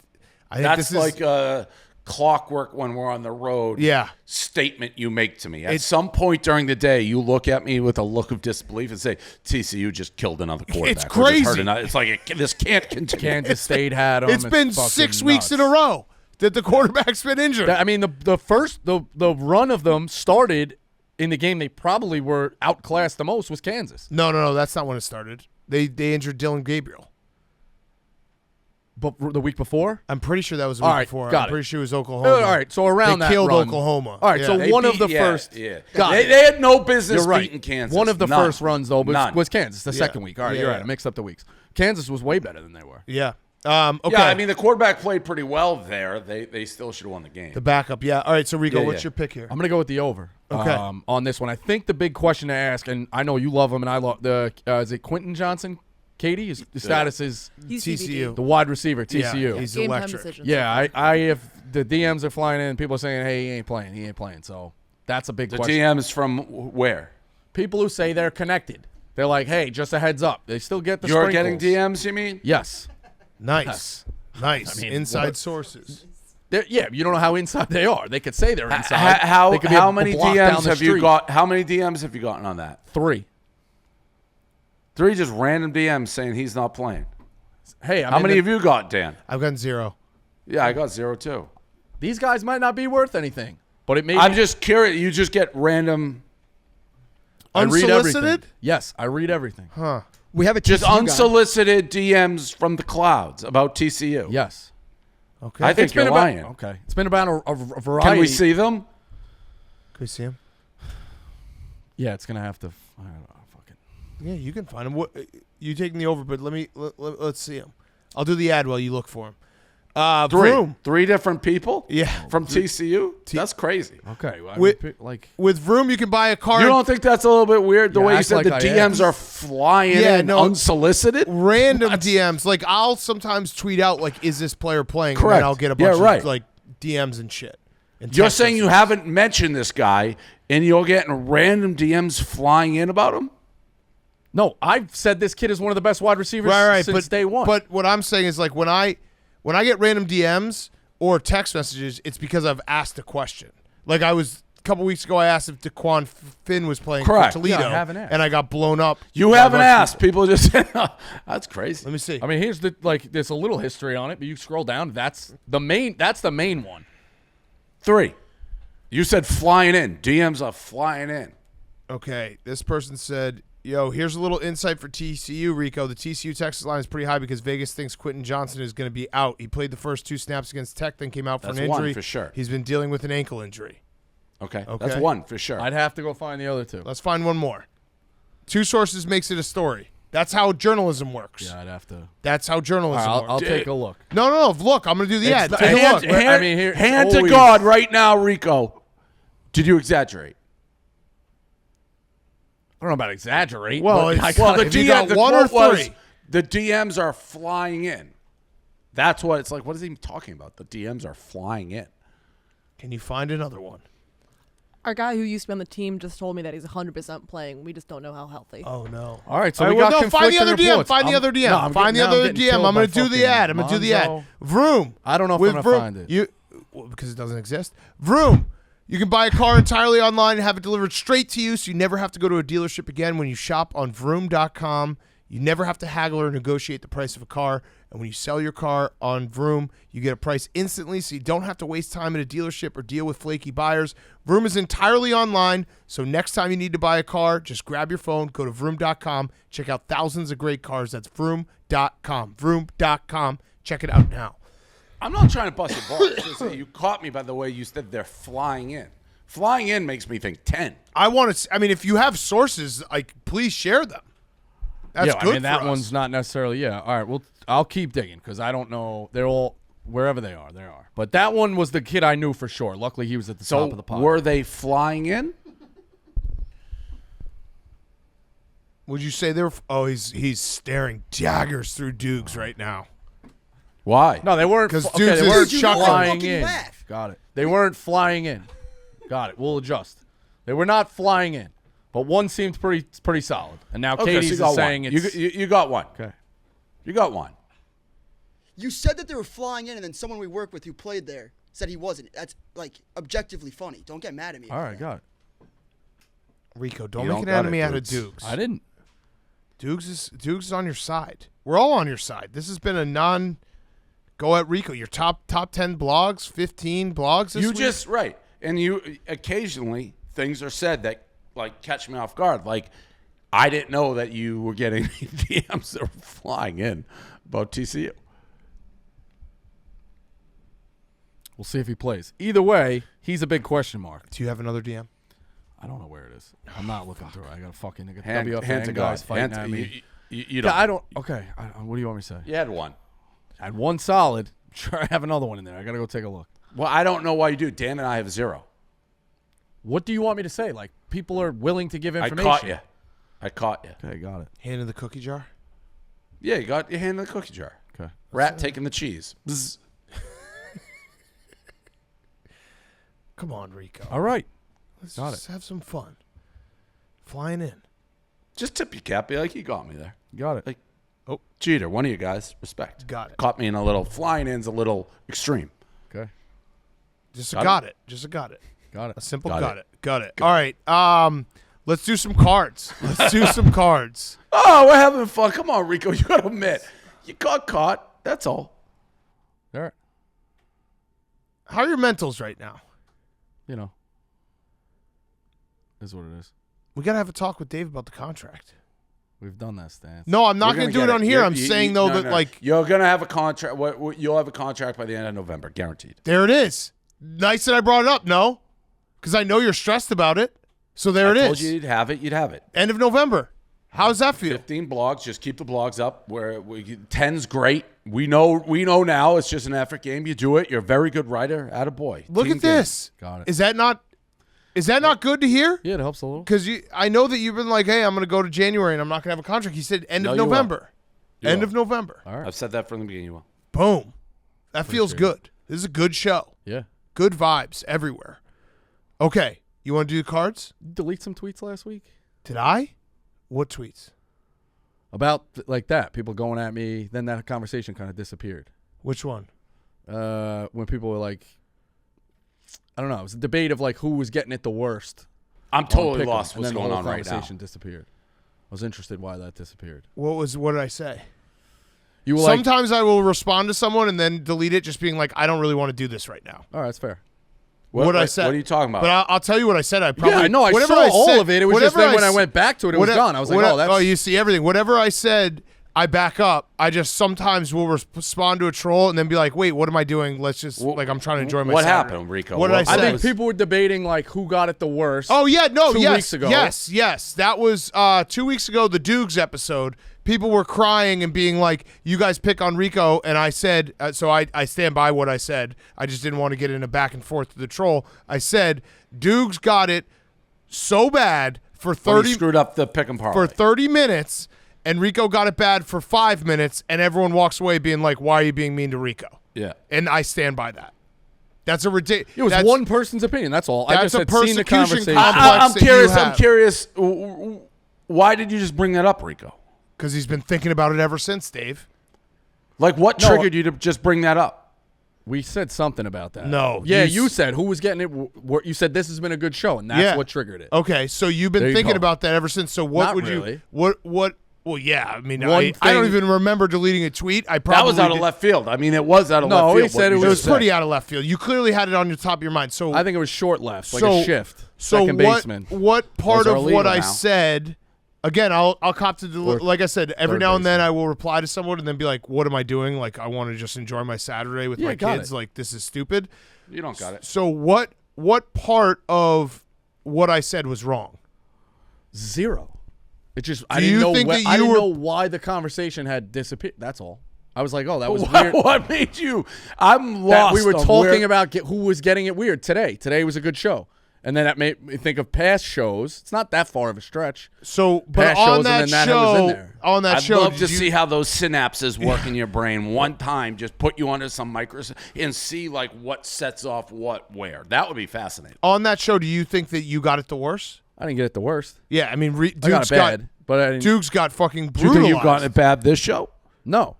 that's
this is
like a clockwork when we're on the road statement you make to me. At some point during the day, you look at me with a look of disbelief and say, TCU just killed another quarterback.
It's crazy.
It's like this can't continue.
Kansas State had them.
It's been 6 weeks in a row that the quarterback's been injured.
I mean, the run of them started in the game they probably were outclassed the most was Kansas.
No, that's not when it started. They injured Dylan Gabriel.
But the week before?
I'm pretty sure that was the week before. I'm pretty sure it was Oklahoma.
All right, so around
they
that
killed
run.
Oklahoma.
All right, so
They
one of
beat-
the
yeah,
first.
Yeah.
Got it.
They had no business
You're right.
beating Kansas.
One of the
None.
first runs, though, was Kansas, the
Yeah.
second week. All right,
Yeah,
you're right.
yeah.
I mixed up the weeks. Kansas was way better than they were.
Yeah. Okay.
Yeah, I mean, the quarterback played pretty well there. They still should have won the game.
The backup. Yeah. All right, so Rico,
Yeah,
what's
yeah.
your pick here?
I'm going to go with the over
Okay.
on this one. I think the big question to ask, and I know you love him, and I love is it Quentin Johnson? Katie? His status is
TCU.
the wide receiver, TCU.
Yeah, he's
Game time
electric.
decisions.
Yeah, I if the DMs are flying in, people are saying, hey, he ain't playing. So that's a big
The
question.
DMs from where?
People who say they're connected. They're like, hey, just a heads up. They still get the
You're
sprinkles.
getting DMs, you mean?
Yes.
Nice. Nice.
I mean,
Inside
what-
sources.
Yeah, you don't know how inside they are. They could say they're inside.
How
They could be a
many
block down
DMs
the
have you
street.
got? How many DMs have you gotten on that?
3.
3 just random DMs saying he's not playing.
Hey,
How many have you got, Dan?
I've gotten 0.
Yeah, I got 0 too.
These guys might not be worth anything, but it may.
I'm just curious. You just get random,
I read
Unsolicited?
everything. Yes, I read everything.
Huh.
We have a
just
TCU guy.
unsolicited DMs from the clouds about TCU.
Yes.
Okay.
I think you're lying.
Okay. It's been about a variety.
Can we see them?
Can we see him?
Yeah, it's gonna have to. I don't know. Fucking.
Yeah, you can find him. What you taking the over? But let's see him. I'll do the ad while you look for him.
3.
Vroom.
3 different people?
Yeah.
From TCU? That's crazy.
Okay. Well,
With- With Vroom, you can buy a card.
You don't think that's a little bit weird the
Yeah,
way you
act
said
like
the
I
DMs
am.
are flying
Yeah,
in
no.
unsolicited?
random DMs. Like I'll sometimes tweet out like, "Is this player playing?" And
Correct.
then I'll get a
Yeah,
bunch
right.
of like DMs and shit. And
You're
text
saying you
messages.
haven't mentioned this guy and you're getting random DMs flying in about him?
No, I've said this kid is one of the best wide receivers
right,
since
but
day one.
But what I'm saying is like when I get random DMs or text messages, it's because I've asked a question. Like a couple weeks ago, I asked if DeQuan Finn was playing
Correct.
for Toledo,
Yeah, I haven't asked.
and I got blown up.
You
by a
haven't
bunch of
asked. People just that's crazy.
Let me see.
I mean, here's there's a little history on it, but you scroll down. That's the main one.
3. You said flying in. DMs are flying in.
Okay, this person said Yo, here's a little insight for TCU, Rico. The TCU Texas line is pretty high because Vegas thinks Quentin Johnson is going to be out. He played the first 2 snaps against Tech, then came out for an injury.
That's one for sure.
He's been dealing with an ankle injury.
Okay. That's one for sure.
I'd have to go find the other 2.
Let's find one more. 2 sources makes it a story. That's how journalism works.
Yeah, I'd have to.
That's how journalism works.
I'll take a look.
No. Look, I'm going to do the ad. Take a look.
Hand to God right now, Rico. Did you exaggerate?
I don't know about exaggerate.
Well,
but
you got 1 or 3.
The DMs are flying in. That's what it's like. What is he even talking about? The DMs are flying in.
Can you find another one?
Our guy who used to be on the team just told me that he's 100% playing. We just don't know how healthy.
Oh, no.
All right, so we got
find the
conflicting
other DM.
reports.
Find the other DM.
No,
Find the other DM. I'm going to do the ad. Vroom.
I don't know if I'm going to find it.
Because it doesn't exist. Vroom. You can buy a car entirely online and have it delivered straight to you so you never have to go to a dealership again when you shop on Vroom.com. You never have to haggle or negotiate the price of a car. And when you sell your car on Vroom, you get a price instantly so you don't have to waste time at a dealership or deal with flaky buyers. Vroom is entirely online, so next time you need to buy a car, just grab your phone, go to Vroom.com, check out thousands of great cars. That's Vroom.com. Vroom.com. Check it out now.
I'm not trying to bust your balls. You caught me by the way you said they're flying in. Flying in makes me think 10.
If you have sources, please share them. That's good
I mean, that
for us.
one's not necessarily, yeah. All right, well, I'll keep digging because I don't know. They're all, wherever they are. But that one was the kid I knew for sure. Luckily, he was at the top of the pile.
Were they flying in?
Would you say they're? Oh, he's staring daggers through Dukes right now.
Why?
No, they weren't.
Because
They weren't
Dukes is
flying
chuckling.
in.
Laugh.
Got it. They weren't flying in. Got it. We'll adjust. They were not flying in, but one seemed pretty solid. And now Katie's
so
saying
one.
it's.
You got one.
Okay.
You got one.
You said that they were flying in, and then someone we work with who played there said he wasn't. That's objectively funny. Don't get mad at me.
All right, got it.
Rico, don't
You
make
don't
an
got
enemy
it,
out of
Dukes.
Dukes.
I didn't.
Dukes is on your side. We're all on your side. This has been a go at Rico. Your top 10 blogs, 15 blogs this week.
Right. And you occasionally things are said that catch me off guard. I didn't know that you were getting DMs that were flying in about TCU.
We'll see if he plays. Either way, he's a big question mark.
Do you have another DM?
I don't know where it is. I'm not looking through it. I got to fucking
Hand to
WFN
God.
guys fighting at me.
You don't.
Yeah, I don't. Okay. What do you want me to say?
You had one.
I had one solid. I'm sure I have another one in there. I got to go take a look.
Well, I don't know why you do. Dan and I have 0.
What do you want me to say? People are willing to give information.
I caught you.
Okay, got it.
Hand in the cookie jar?
Yeah, you got your hand in the cookie jar.
Okay.
Rat taking the cheese. Bzz.
Come on, Rico.
All right.
Let's
Got
just have some fun. Flying in.
Just tip your cap. Be like, you got me there.
Got it.
Jeter, one of you guys. Respect.
Got it.
Caught me in a little. Flying in's a little extreme.
Okay.
Just a got it. Just a got it.
Got it.
A simple
Got
got
it.
it. Got it. All right. Let's do some cards. Let's do some cards.
Oh, we're having fun. Come on, Rico. You got to admit. You got caught. That's all.
All right.
How are your mentals right now?
You know. Is what it is.
We got to have a talk with Dave about the contract.
We've done that, Stan.
No, I'm not
We're
going to do
get
it on here. I'm saying, though,
no,
that,
no. You're going to have a contract. You'll have a contract by the end of November. Guaranteed.
there it is. Nice that I brought it up. No, because I know you're stressed about it. So there it
I told
is.
you you'd have it. You'd have it.
End of November. How does that feel?
15 blogs. Just keep the blogs up. 10's great. We know now. It's just an effort game. You do it. You're a very good writer. Attaboy.
Look
Team
at this.
Got it.
Is that not good to hear?
Yeah, it helps a little.
Because I know that you've been like, hey, I'm going to go to January and I'm not going to have a contract. He said end of
No, you will.
November.
You
End
will.
of November.
All right.
I've said that from the beginning. You will.
Boom. That feels good. This is a good show.
Yeah.
Good vibes everywhere. Okay. You want to do the cards?
Delete some tweets last week
Did I? What tweets?
about that. People going at me. Then that conversation kind of disappeared.
Which one?
When people were like, I don't know. It was a debate of who was getting it the worst.
I'm
on
totally
Pick'em,
lost
and
what's
then the
going
whole
on right now.
conversation disappeared. I was interested why that disappeared.
What did I say?
You were
Sometimes I will respond to someone and then delete it just being like, I don't really want to do this right now.
all right, that's fair.
What I said.
What are you talking about?
But I'll tell you what I said. I probably
I know. I
whatever
saw all
said-
of it. It was just
whatever
then when I
s-
went back to it, it was gone. I was like, oh, that's.
Oh, you see everything. Whatever I said, I back up. I just sometimes will respond to a troll and then be like, wait, what am I doing? Let's just like I'm trying to enjoy my.
What
Saturday.
happened, Rico?
What did I
I
say?
think people were debating like who got it the worst.
Oh yeah, no,
2
yes,
weeks ago.
yes. That was 2 weeks ago, the Dukes episode. People were crying and being like, "You guys pick on Rico," and I said, so I stand by what I said. I just didn't want to get in a back and forth to the troll. I said, Dukes got it so bad for
When
30
he screwed up the pick and parlay.
for 30 minutes, and Rico got it bad for 5 minutes, and everyone walks away being like, "Why are you being mean to Rico?"
Yeah.
And I stand by that. That's a ridiculous.
It was one person's opinion. That's all. I
That's
just
a
had seen the
persecution
conversation.
complex.
I'm
that you
curious.
have.
I'm curious. Why did you just bring that up, Rico?
Because he's been thinking about it ever since, Dave.
Like, what
No,
triggered you to just bring that up?
We said something about that.
No,
Yeah,
you
you said who was getting it. You said this has been a good show, and that's what triggered it.
Okay, so you've been
There you
thinking
go.
about that ever since. So what
Not
would
really.
you? What? Well, yeah. I mean,
One
I don't
thing-
even remember deleting a tweet. I probably
That was out of
did.
left field. I mean, it was out of
No,
left
he
field.
said
what
it
you
It
was
just
was pretty
said.
out of left field. You clearly had it on your top of your mind. So
I think it was short left, like
so
a shift.
So
Second
what?
baseman.
What part
Those are
of what
illegal
I
now.
said? Again, I'll cop to
Or
like I said. Every
third
now and then,
baseman.
I will reply to someone and then be like, "What am I doing? Like, I want to just enjoy my Saturday with
Yeah,
my
got
kids.
it.
Like, this is stupid."
You don't got it.
So what part of what I said was wrong?
Zero. It just I
Do
didn't
you
know.
think that
I
you
didn't
were-
know why the conversation had disappeared. That's all. I was like, oh, that was
What,
weird.
what made you? I'm
That
lost.
we were
on
talking
where-
about who was getting it weird today. Today was a good show, and then that made me think of past shows. It's not that far of a stretch.
So, but
Past
on
shows, and
that
then that was in
show,
there.
on that
I'd
show,
love
did
to
you-
see how those synapses work in your brain one time. Just put you under some microscope and see like what sets off what where. That would be fascinating.
on that show, do you think that you got it the worst?
I didn't get it the worst.
Yeah, I mean,
I got
Duke's
it bad, but I didn't.
Duke's got fucking
Do you
brutalized.
think you've gotten it bad this show?
No,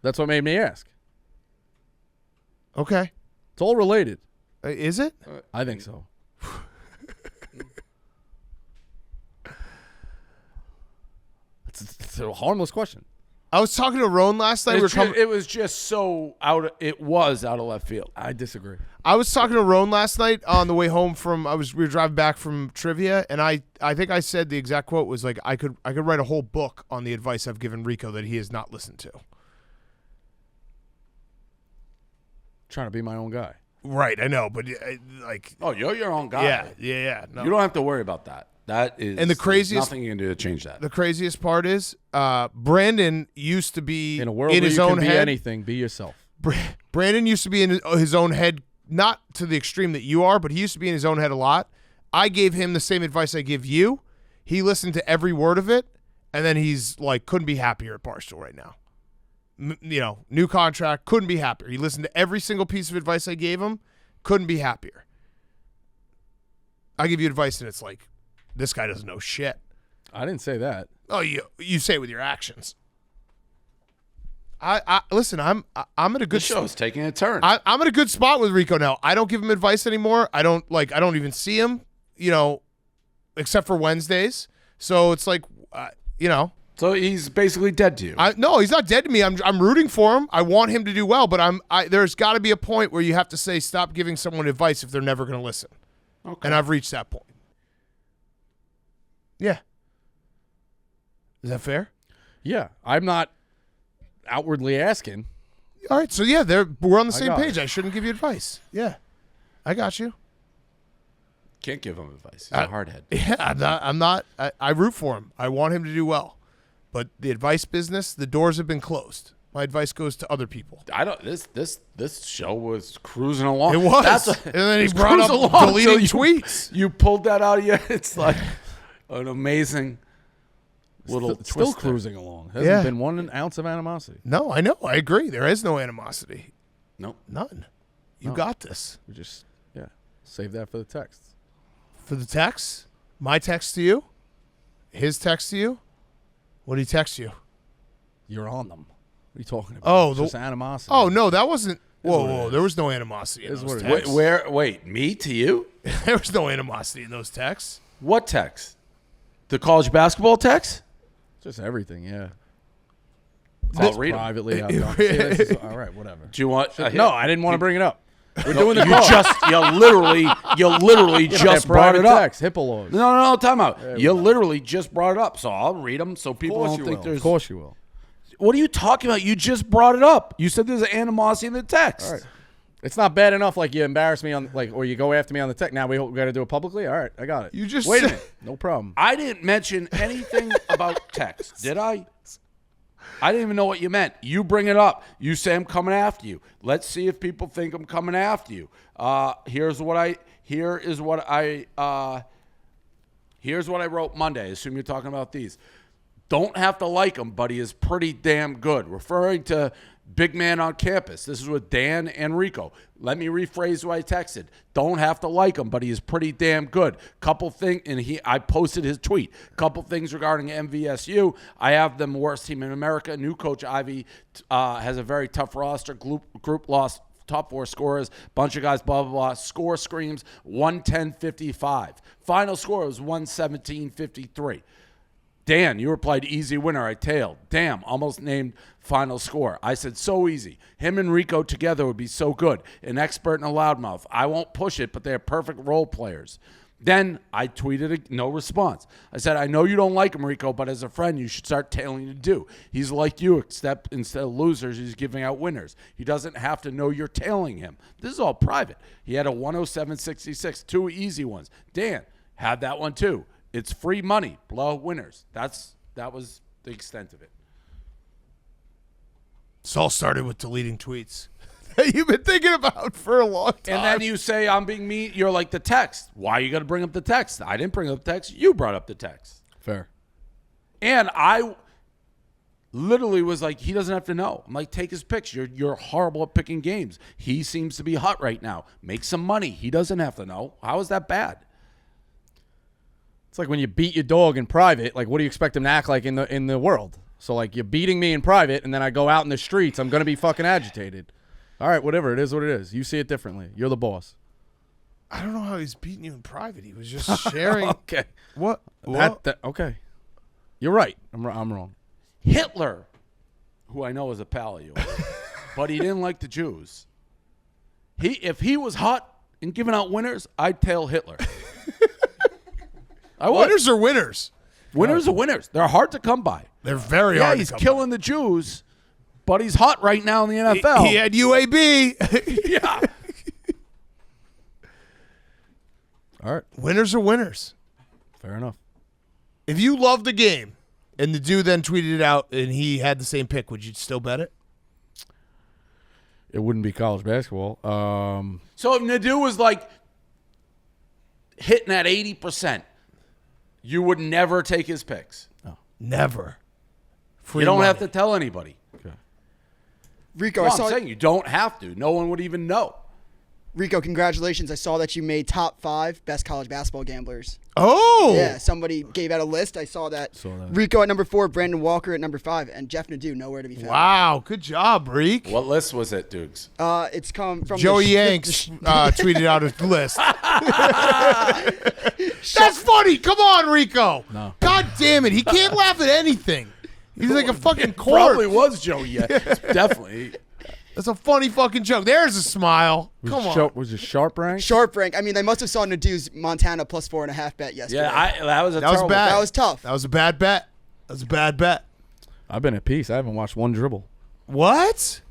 that's what made me ask.
Okay,
It's all related.
is it?
I think so. It's a harmless question.
I was talking to Roan last night.
It was just so out. It was out of left field.
I disagree.
I was talking to Roan last night on the way home from. We were driving back from trivia, and I think I said the exact quote was like, I could write a whole book on the advice I've given Rico that he has not listened to.
Trying to be my own guy.
Right, I know, but like,
Oh, you're your own guy.
yeah. No.
You don't have to worry about that. That is
And the
there's
craziest-
nothing you can do to change that.
The craziest part is, Brandon used to be
In a world
in
where
his
you
own
can be
head.
anything, be yourself.
Brandon used to be in his own head, not to the extreme that you are, but he used to be in his own head a lot. I gave him the same advice I give you. He listened to every word of it, and then he's like, couldn't be happier at Barstool right now. New contract, couldn't be happier. He listened to every single piece of advice I gave him, couldn't be happier. I give you advice, and it's like, this guy doesn't know shit.
I didn't say that.
Oh, you say it with your actions. I listen. I'm in a
The
good
show's taking a turn.
I'm in a good spot with Rico now. I don't give him advice anymore. I don't even see him, except for Wednesdays. So it's like,
so he's basically dead to you.
no, he's not dead to me. I'm rooting for him. I want him to do well, but there's got to be a point where you have to say stop giving someone advice if they're never going to listen.
Okay.
And I've reached that point. Yeah. Is that fair?
Yeah, I'm not outwardly asking.
All right. So yeah, we're on the
I
same
got
page.
it.
I shouldn't give you advice. Yeah. I got you.
Can't give him advice. He's a hardhead.
Yeah, I'm not. I root for him. I want him to do well. But the advice business, the doors have been closed. My advice goes to other people.
I don't. This show was cruising along.
It was. And then he brought up deleting tweets.
You pulled that out of you. It's like an amazing little
Still
twist there.
cruising along. Hasn't
Yeah.
been 1 ounce of animosity.
No, I know. I agree. There is no animosity.
Nope.
None. You
No.
got this.
We just save that for the texts.
For the text, my text to you, his text to you. What did he text you?
You're on them. What are you talking about?
Oh,
It's just animosity.
Oh, no, that wasn't.
what it
Whoa.
is.
There was no animosity in
Is
those
what it
texts.
Wait, me to you?
There was no animosity in those texts.
What text? The college basketball text?
Just everything. Yeah.
I'll read 'em.
Privately. All right. Whatever.
Do you want?
No, I didn't want to bring it up. We're doing the
you
call.
you literally just brought it up.
Text, HIPAA laws.
No, time out. You literally just brought it up, so I'll read them so people don't think there's.
Of course you will.
What are you talking about? You just brought it up. You said there's an animosity in the text.
All right. It's not bad enough like you embarrass me on or you go after me on the text. Now we got to do it publicly. All right, I got it.
You just
Wait a
said-
minute.
No problem.
I didn't mention anything about text, did I? I didn't even know what you meant. You bring it up. You say I'm coming after you. Let's see if people think I'm coming after you. Here's what I wrote Monday. I assume you're talking about these. Don't have to like him, but he is pretty damn good. Referring to big man on campus. This is with Dan and Rico. Let me rephrase what I texted. Don't have to like him, but he is pretty damn good. Couple things, and I posted his tweet. Couple things regarding MVSU. I have them worst team in America. New coach Ivy has a very tough roster. Group lost top 4 scorers. Bunch of guys, blah, blah, blah. Score screams 110-55. Final score was 117-53. Dan, you replied, easy winner. I tailed. Damn, almost named final score. I said, so easy. Him and Rico together would be so good. An expert and a loudmouth. I won't push it, but they're perfect role players. Then I tweeted no response. I said, I know you don't like him, Rico, but as a friend, you should start tailing to do. He's like you, except instead of losers, he's giving out winners. He doesn't have to know you're tailing him. This is all private. He had a 107-66, 2 easy ones. Dan had that one too. It's free money. Blow winners. That was the extent of it.
This all started with deleting tweets that you've been thinking about for a long time.
And then you say I'm being mean. You're like the text. Why are you going to bring up the text? I didn't bring up the text. You brought up the text.
Fair.
And I literally was like, he doesn't have to know. I'm like, take his picks. You're horrible at picking games. He seems to be hot right now. Make some money. He doesn't have to know. How is that bad?
It's like when you beat your dog in private. Like, what do you expect him to act like in the world? So, like, you're beating me in private, and then I go out in the streets. I'm going to be fucking agitated. All right, whatever. It is what it is. You see it differently. You're the boss.
I don't know how he's beating you in private. He was just sharing.
Okay.
What?
Okay. You're right. I'm wrong.
Hitler, who I know is a pal of yours, but he didn't like the Jews. If he was hot and giving out winners, I'd tail Hitler. I would.
Winners are winners.
Winners are winners. They're hard to come by.
They're very
Yeah,
hard.
he's
to come
killing the Jews, but he's hot right now in the NFL.
He had UAB.
Yeah.
All right.
Winners are winners.
Fair enough.
If you loved the game and the dude then tweeted it out and he had the same pick, would you still bet it?
It wouldn't be college basketball.
So if Nadeau was like hitting at 80%, you would never take his picks.
Never. Free
You don't
money.
have to tell anybody.
Okay.
Rico,
No,
I
I'm
saw
saying you don't have to. No one would even know.
Rico, congratulations. I saw that you made top 5 best college basketball gamblers.
Oh.
Yeah, somebody gave out a list. I saw that. Rico at number 4, Brandon Walker at number 5, and Jeff Nadeau nowhere to be found.
Wow. Good job, Reek.
What list was it, Dukes?
It's come from
Joey Yanks tweeted out his list. That's funny. Come on, Rico.
No.
God damn it. He can't laugh at anything. He's like a fucking
Probably
corpse.
was Joe. Yeah, definitely.
That's a funny fucking joke. There's a smile. Come on.
Was it sharp rank?
Sharp rank. I mean, they must have saw Nadeau's Montana plus 4.5 bet yesterday.
Yeah, that was a
That was
terrible
bad.
That was tough.
That was a bad bet. That was a bad bet.
I've been at peace. I haven't watched one dribble.
What?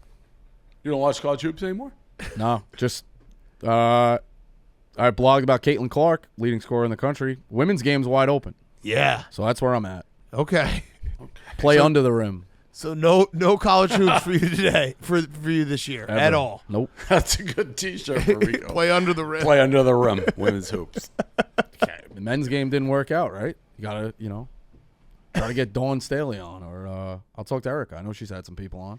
You don't watch college hoops anymore?
No, just I blogged about Caitlin Clark, leading scorer in the country. Women's game's wide open,
Yeah.
so that's where I'm at.
Okay.
Play under the rim.
So no college hoops for you today, for you this year
Ever.
at all.
Nope.
That's a good T-shirt for Rico.
Play under the rim.
Play under the rim. Women's hoops.
Okay. The men's game didn't work out, right? You gotta, try to get Dawn Staley on, or I'll talk to Erica. I know she's had some people on.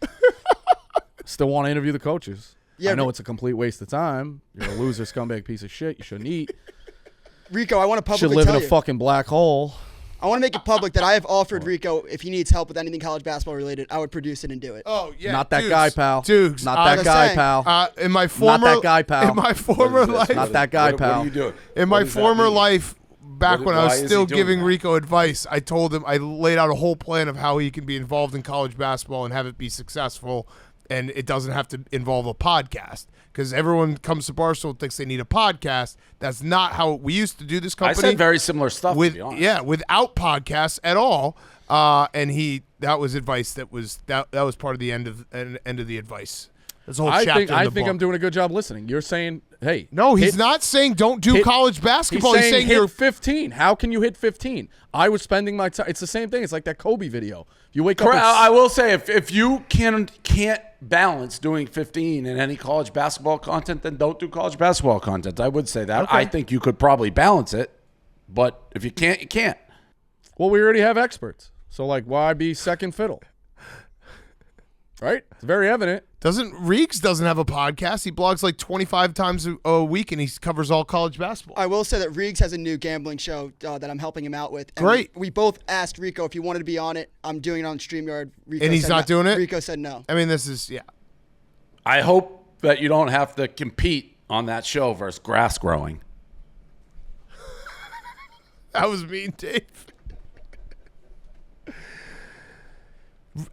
Still want to interview the coaches.
Yeah,
I know it's a complete waste of time. You're a loser, scumbag piece of shit. You shouldn't eat.
Rico, I want to
Should
publicly
live
tell
in a
you.
fucking black hole.
I want to make it public that I have offered Rico, if he needs help with anything college basketball related, I would produce it and do it.
Oh yeah.
Not that
Dukes.
guy, pal.
Dukes.
Not that guy,
saying.
pal.
In my former
that guy, pal.
In my former
What is this?
life.
Not that guy,
What
pal.
are you doing?
In
What
my
does that
former
mean?
life, back when I
Why
was
is he
still
doing
giving
that?
Rico advice, I told him I laid out a whole plan of how he can be involved in college basketball and have it be successful. and it doesn't have to involve a podcast. Because everyone comes to Barstool and thinks they need a podcast. That's not how we used to do this company.
I said very similar stuff, to be honest.
Yeah, without podcasts at all. And that was advice that was part of the end of the advice. This whole chapter in the
I think
book.
I'm doing a good job listening. You're saying, hey.
No, he's not saying don't do college basketball.
He's saying
you're
hit 15. How can you hit 15? I was spending my time. It's the same thing. It's like that Kobe video. You wake up.
I will say, if you can't balance doing 15 in any college basketball content, then don't do college basketball content. I would say that.
Okay.
I think you could probably balance it, but if you can't, you can't.
Well, we already have experts. So, like, why be second fiddle? Right? It's very evident.
Reeks doesn't have a podcast. He blogs like 25 times a week, and he covers all college basketball.
I will say that Riggs has a new gambling show that I'm helping him out with. And
Great.
We both asked Rico if he wanted to be on it. I'm doing it on StreamYard. Rico
And he's
said
not
no.
doing it?
Rico said no.
I mean, this is, yeah.
I hope that you don't have to compete on that show versus grass growing.
That was mean, Dave.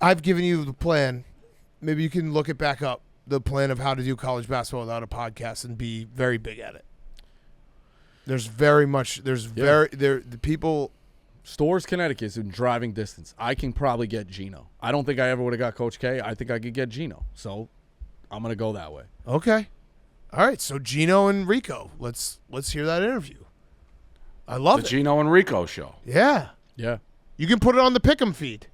I've given you the plan. Maybe you can look it back up, the plan of how to do college basketball without a podcast and be very big at it. The people.
Storrs, Connecticut is in driving distance. I can probably get Gino. I don't think I ever would have got Coach K. I think I could get Gino. So I'm going to go that way.
Okay. All right. So Gino and Rico, let's hear that interview. I love
The
it.
Gino and Rico show.
Yeah.
Yeah.
You can put it on the Pick'em feed.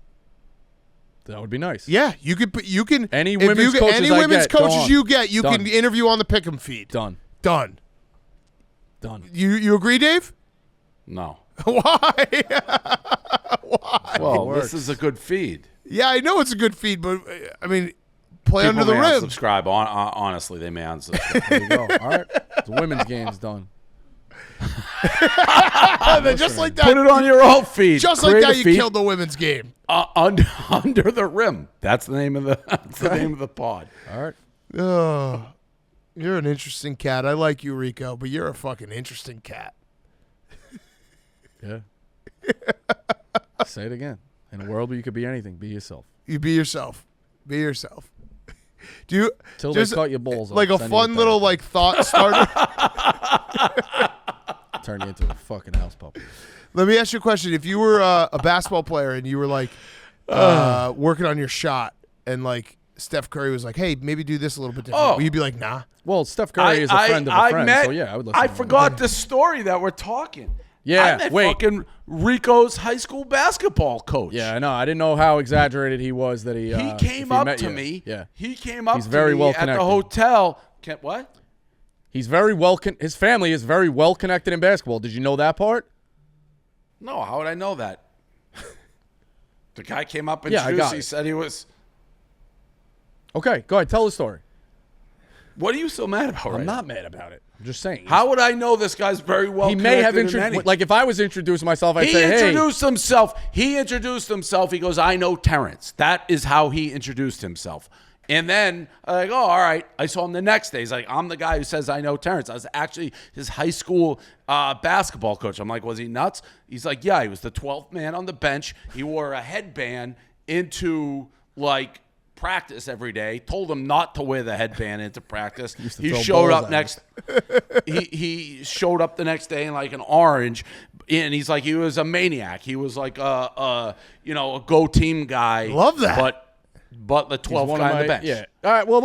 That would be nice.
Yeah, you can
Any women's coaches
any
I
women's
get, go
coaches
on.
you get, you
Done.
can interview on the Pick'em feed.
Done.
Done. You agree, Dave?
No.
Why?
Well, this is a good feed.
Yeah, I know it's a good feed, but I mean, play
People
under the
may
rim.
unsubscribe. Honestly, they may unsubscribe.
There you go. All right. The women's game's done.
Just like that.
Put it on your own feed.
Just like
Create
that,
a
you
feed.
killed the women's game.
Under the rim. That's the name of the pod.
All right.
Oh, you're an interesting cat. I like you, Rico, but you're a fucking interesting cat.
Yeah. Say it again. In a world where you could be anything, be yourself.
You be yourself. Be yourself. Do you
Till they cut your balls off.
like a
Send you
fun
to
little
therapy.
like thought starter?
Turn you into a fucking house puppy.
Let me ask you a question. If you were a basketball player and you were like working on your shot and like Steph Curry was like, hey, maybe do this a little bit different, will you be like, nah?
Well, Steph Curry is a friend of a friend, so yeah, I would listen
I
to him.
forgot the story that we're talking.
Yeah,
I met
wait.
fucking Rico's high school basketball coach.
Yeah, I know. I didn't know how exaggerated he was that he
He came
if he
up
met
to
you.
me.
Yeah.
He came up
He's
to
very
me
well
at the
connected.
hotel. What?
He's very well his family is very well connected in basketball. Did you know that part?
No, how would I know that? The guy came up and
Yeah, I got
he
it.
said he was.
Okay, go ahead. Tell the story.
What are you so mad about?
I'm not mad about it. I'm just saying.
How would I know this guy's very well
he may have
connected in any-
introduced, like if I was introducing myself, I'd
He
say, hey.
introduced himself. He introduced himself. He goes, I know Terrence. That is how he introduced himself. And then I'm like, oh, all right. I saw him the next day. He's like, I'm the guy who says I know Terrence. I was actually his high school basketball coach. I'm like, was he nuts? He's like, yeah, he was the 12th man on the bench. He wore a headband into like practice every day. Told him not to wear the headband into practice. He
throw
showed
balls
up
at us.
he showed up the next day in like an orange, and he's like he was a maniac. He was like a go team guy.
Love that.
But the 12th guy on the bench.
Yeah. All right. Well,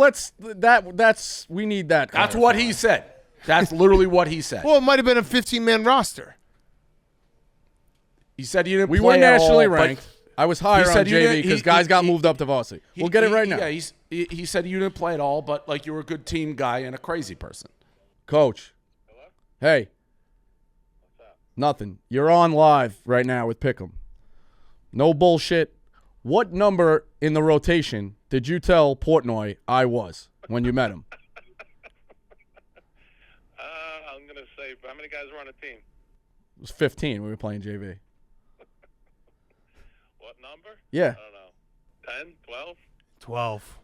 we need that.
That's what he said. That's literally what he said.
Well, it might have been a 15-man roster.
He said he didn't
We
play
were
at
nationally
all, but
ranked. I was higher
he
on
said you
JV
didn't-
because
he-
guys got
he-
moved up to varsity. We'll get it right now.
Yeah, he said you didn't play at all, but like you were a good team guy and a crazy person.
Coach. Hello? Hey. What's up? Nothing. You're on live right now with Pick'em. No bullshit. What number in the rotation did you tell Portnoy I was when you met him?
I'm going to say, how many guys were on the team?
It was 15. We were playing JV.
What number?
Yeah.
I don't know. 10, 12?
12.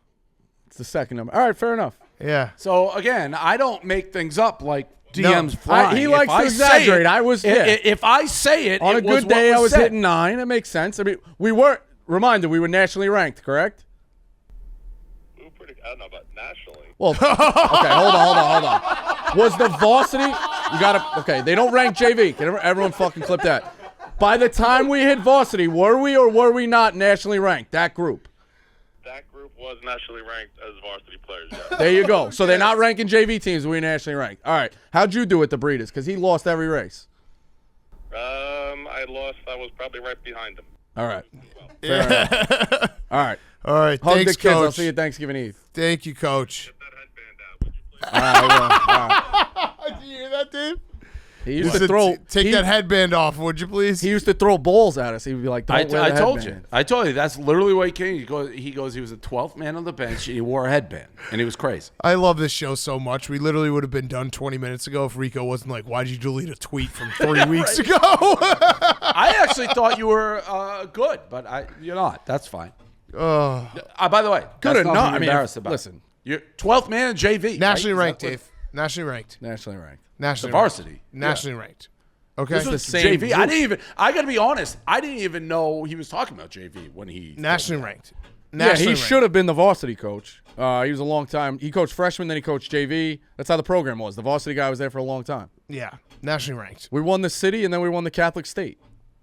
It's the second number. All right, fair enough.
Yeah.
So again, I don't make things up like DMs flying.
He
If
likes to
I say
exaggerate.
it-
I was
If I say it
on a
it was
good day.
what
I was
said.
hitting 9. That makes sense. I mean, we were nationally ranked, correct?
Who pretty. I don't know about nationally.
Well, okay, hold on. Was the varsity? You gotta. Okay, they don't rank JV. Can everyone fucking clip that? By the time we hit varsity, were we or were we not nationally ranked? That group.
That group was nationally ranked as varsity players. Yeah.
There you go. So they're not ranking JV teams. We're nationally ranked. All right. How'd you do at the Breeders? Because he lost every race.
I lost. I was probably right behind him.
All right. Fair enough. All right.
All right.
Hug
Thanks,
the kids. I'll
Coach.
see you Thanksgiving Eve.
Thank you, Coach.
Get that headband out, would you please?
All right, I will. All right.
Did you hear that, Dave?
He used to throw.
Take that headband off, would you please?
He used to throw balls at us. He would be like,
I
"Don't wear the
told
headband."
you. I told you. That's literally what he came. He goes. He was the 12th man on the bench. And he wore a headband, and he was crazy.
I love this show so much. We literally would have been done 20 minutes ago if Rico wasn't like, why'd you delete a tweet from 3 weeks ago?
I actually thought you were good, but you're not. That's fine. By the way,
Good
that's
enough.
nothing to
I
be
mean,
embarrassed about.
listen.
You're 12th man in JV.
Nationally
right?
ranked,
Is that
Dave. Nationally ranked.
Nationally ranked.
Nationally
The varsity.
Ranked. Nationally ranked. Okay.
This was
the same
JV.
group.
I got to be honest. I didn't even know he was talking about JV when he.
Nationally ranked.
Yeah,
Nationally
he
ranked.
should have been the varsity coach. He was a long time. He coached freshman, then he coached JV. That's how the program was. The varsity guy was there for a long time.
Yeah. Nationally ranked.
We won the city, and then we won the Catholic State.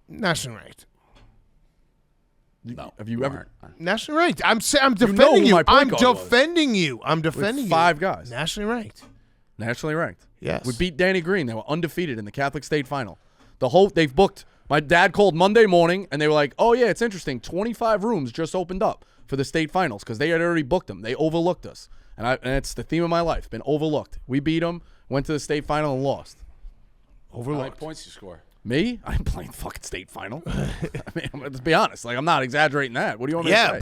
Nationally ranked.
No,
Have you ever?
Nationally ranked. I'm
know
defending
who
you.
my point
I'm
guard was.
defending you. I'm defending you.
5 guys.
Nationally ranked.
Nationally ranked.
Yes.
We beat Danny Green. They were undefeated in the Catholic State final. They've booked. My dad called Monday morning, and they were like, "Oh yeah, it's interesting. 25 rooms just opened up for the state finals because they had already booked them. They overlooked us, and it's the theme of my life. Been overlooked. We beat them, went to the state final, and lost.
How many points you score?
Me? I ain't playing fucking state final. I mean, let's be honest. Like, I'm not exaggerating that. What do you want me to say?
Yeah,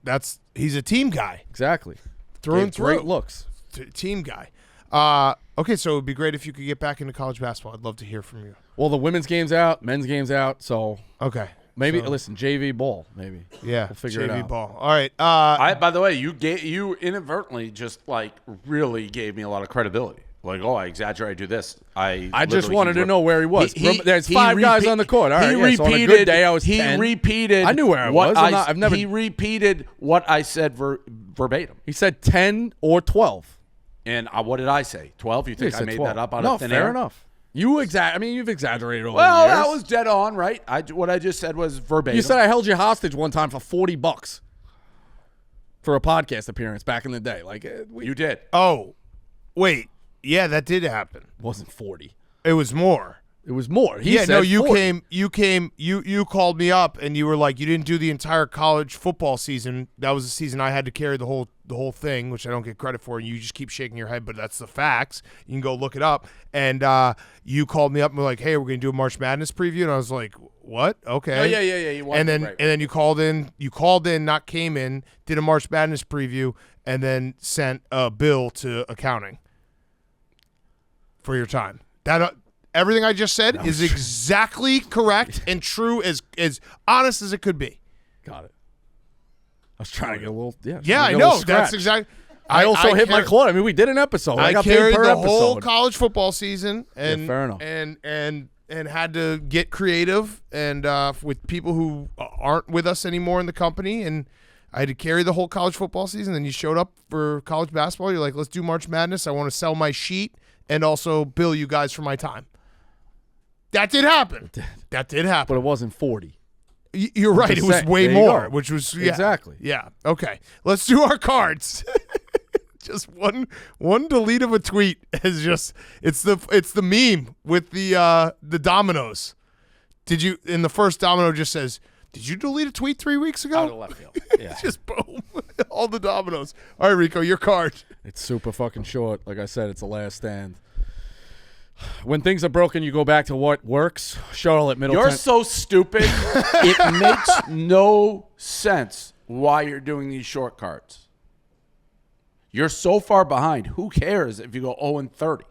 but he's a team guy.
Exactly.
Through and
Great
through.
looks.
Team guy. Okay, so it would be great if you could get back into college basketball. I'd love to hear from you.
Well, the women's game's out, men's game's out, so
Okay.
maybe
So-
listen, JV ball, maybe.
Yeah,
We'll figure it
JV
out.
ball. All right.
By the way, you inadvertently just like really gave me a lot of credibility. Like, oh, I exaggerate, I do this. I
just
literally-
wanted to know where he was. There's 5 guys on the court. All right,
he
so on a
repeated.
good day, I was
he
10.
repeated.
I knew where I
what
was. I've never.
He repeated what I said verbatim.
He said 10 or 12.
And what did I say? 12? You think
He
I
said
made
12.
that up out
no,
of thin
fair
air?
enough. You've exaggerated over
Well,
the years.
that was dead on, right? What I just said was verbatim.
You said I held you hostage one time for $40 for a podcast appearance back in the day. Like
you did.
oh, wait. Yeah, that did happen.
wasn't 40.
It was more.
It was more. He
Yeah,
said
no, you
40.
you called me up and you were like, you didn't do the entire college football season. That was the season I had to carry the whole thing, which I don't get credit for. And you just keep shaking your head, but that's the facts. You can go look it up. And you called me up and were like, hey, we're gonna do a March Madness preview, and I was like, what? Okay.
Oh, yeah. You wanted
And then
right.
and then you called in, not came in, did a March Madness preview, and then sent a bill to accounting for your time. That everything I just said is exactly correct and true, as honest as it could be.
Got it. I was trying to get a little. Yeah,
Yeah, I
trying to get a little
know. That's
scratch.
exactly.
I also hit my quote. I mean, we did an episode. I got paid
carried
per
the
episode.
whole college football season, and
fair enough.
and had to get creative and with people who aren't with us anymore in the company, and I had to carry the whole college football season. Then you showed up for college basketball. You're like, let's do March Madness. I want to sell my sheet and also bill you guys for my time. That did happen. That did happen.
But it wasn't 40.
You're right. It
just
was
saying.
way
There you
more,
go.
which was
Exactly.
Yeah. Okay. Let's do our cards. Just one delete of a tweet is just it's the meme with the dominoes. Did you in the first domino just says, did you delete a tweet 3 weeks ago?
Out of left field. Yeah.
Just boom. All the dominoes. All right, Rico, your card.
It's super fucking short. Like I said, it's a last stand. When things are broken, you go back to what works. Charlotte, Middleton.
You're so stupid. It makes no sense why you're doing these short cards. You're so far behind. Who cares if you go 0-30?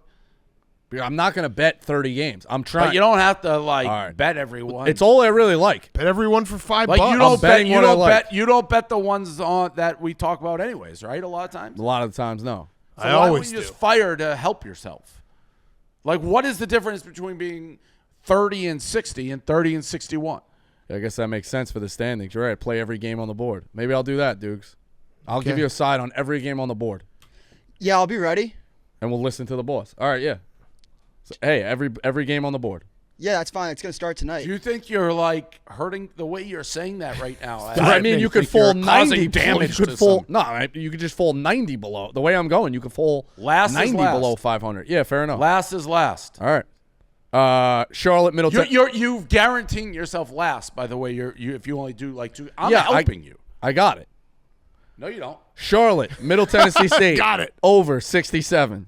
I'm not going to bet 30 games. I'm trying.
But you don't have to
right.
bet everyone.
It's all I really like.
Bet everyone for $5.
like you
I'm
don't bet.
betting
You
what I
don't
like.
bet. You don't bet the ones on that we talk about anyways, right? A lot of times.
A lot of the times, no.
So
I
why
always
wouldn't you just
do.
fire to help yourself? Like, what is the difference between being 30-60 and 30-61?
I guess that makes sense for the standings. You're right. Play every game on the board. Maybe I'll do that, Dukes. I'll give you a side on every game on the board.
Yeah, I'll be ready.
And we'll listen to the boss. All right, yeah. So, hey, every game on the board.
Yeah, that's fine. It's going to start tonight.
Do you think you're like hurting the way you're saying that right now?
I mean, you could fall 90
damage.
You could fall. No, you could just fall 90 below. The way I'm going, you could fall
last
90
is last.
below 500. Yeah, fair enough.
Last is last.
All right. Charlotte, Middleton.
You're guaranteeing yourself last. By the way, if you only do like 2. I'm helping you.
I got it.
No, you don't.
Charlotte, Middle Tennessee State.
Got it.
Over 67.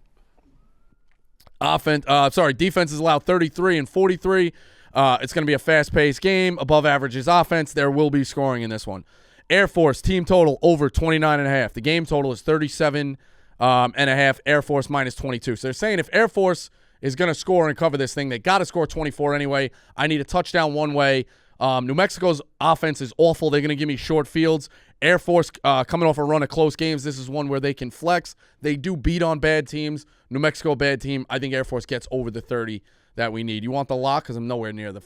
Defense is allowed 33 and 43. It's going to be a fast-paced game. Above average is offense. There will be scoring in this one. Air Force, team total over 29.5. The game total is 37.5. Air Force minus 22. So they're saying if Air Force is going to score and cover this thing, they got to score 24 anyway. I need a touchdown one way. New Mexico's offense is awful. They're going to give me short fields. Air Force coming off a run of close games. This is one where they can flex. They do beat on bad teams. New Mexico, bad team. I think Air Force gets over the 30 that we need. You want the lock? Because I'm nowhere near the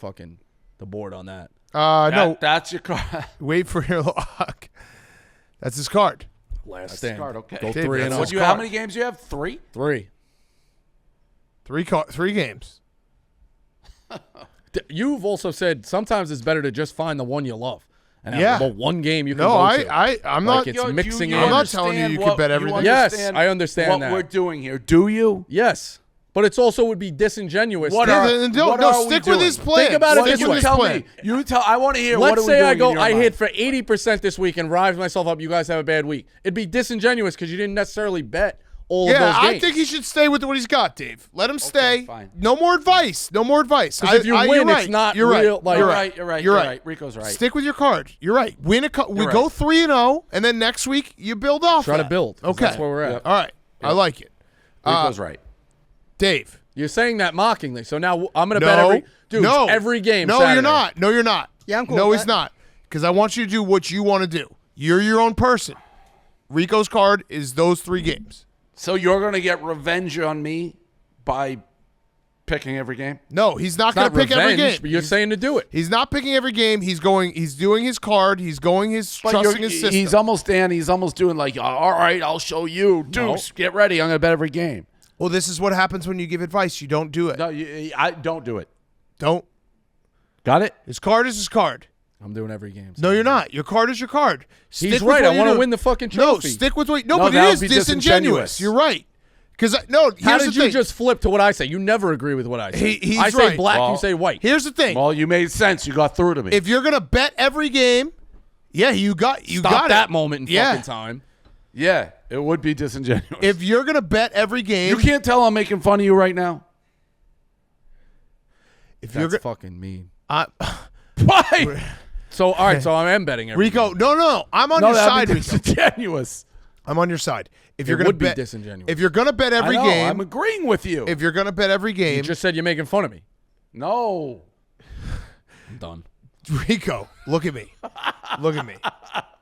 board on that.
No.
That's your card.
Wait for your lock. That's his card.
Last stand.
Card, okay.
Go
Dave,
3-0.
that's
How many games do you have? 3?
3.
Three games.
You've also said sometimes it's better to just find the one you love. And
Yeah.
have the one game you can
No,
go to.
I'm
Like
not.
it's mixing
you
in.
I'm not telling you could bet everything.
Yes, I understand
what
that.
we're doing here. Do you?
Yes. But it's also would be disingenuous.
What
to-
are-
Stick with his plan.
Think about it
What
this
you
way.
tell me. You tell. I want to hear.
Let's
what are we
say
doing
I
in
go,
your
I
mind?
hit for 80% this week and rise myself up. You guys have a bad week. It'd be disingenuous because you didn't necessarily bet all of those games.
I think he should stay with what he's got, Dave. Let him stay.
fine.
No more advice. No more advice.
'Cause if you win,
you're right.
it's not
you're
real,
Right.
like-
you're
You're
right.
right.
You're
You're
right.
right. Rico's right.
Stick with your card. You're right. We
You're
go
right.
3-0, and then next week you build off.
Try to
that.
build. 'Cause
Okay.
That's where we're at.
Yep.
All right. I like it.
Rico's right.
Dave.
You're saying that mockingly. So now I'm going to bet every game.
No,
Saturday.
you're not. No, you're not.
Yeah, I'm cool
No,
with
he's
that.
not. Because I want you to do what you want to do. You're your own person. Rico's card is those 3 games.
So you're going to get revenge on me by picking every game?
No, he's not
It's
going
not
to pick every
revenge,
game.
but you're saying to do it.
He's not picking every game. He's doing his card. He's going trusting his system.
He's almost doing like, all right, I'll show you. Deuce, get ready. I'm going to bet every game.
Well, this is what happens when you give advice. You don't do it.
No, I don't do it.
Don't.
Got it?
His card is his card.
I'm doing every game.
No, you're not. Your card is your card.
He's
Stick with
right.
what
I
you're
want to
doing.
win the fucking
No,
trophy.
stick with what.
No,
but
that
it
would
is
be
disingenuous.
disingenuous.
You're right. Because no,
How
here's
did
the
you
thing.
just flip to what I say? You never agree with what I say.
He's
I say
right.
black,
Well,
you say white.
Here's the thing.
Well, you made sense. You got through to me.
If you're gonna bet every game, yeah, you got
Stop
it.
that moment in
Yeah.
fucking time.
yeah, it would be disingenuous.
If you're gonna bet every game,
you can't tell I'm making fun of you right now.
if you're
That's
gonna,
fucking mean.
Why?
So, all right, so I am betting every
Rico,
game.
no, I'm on
No,
your
that'd
side.
be
Rico.
disingenuous.
I'm on your side. If
It
you're gonna
would be
bet,
disingenuous.
if you're gonna bet every
I know,
game,
I'm agreeing with you.
if you're gonna bet every
You
game,
just said you're making fun of me.
No.
I'm done.
Rico, look at me, look at me,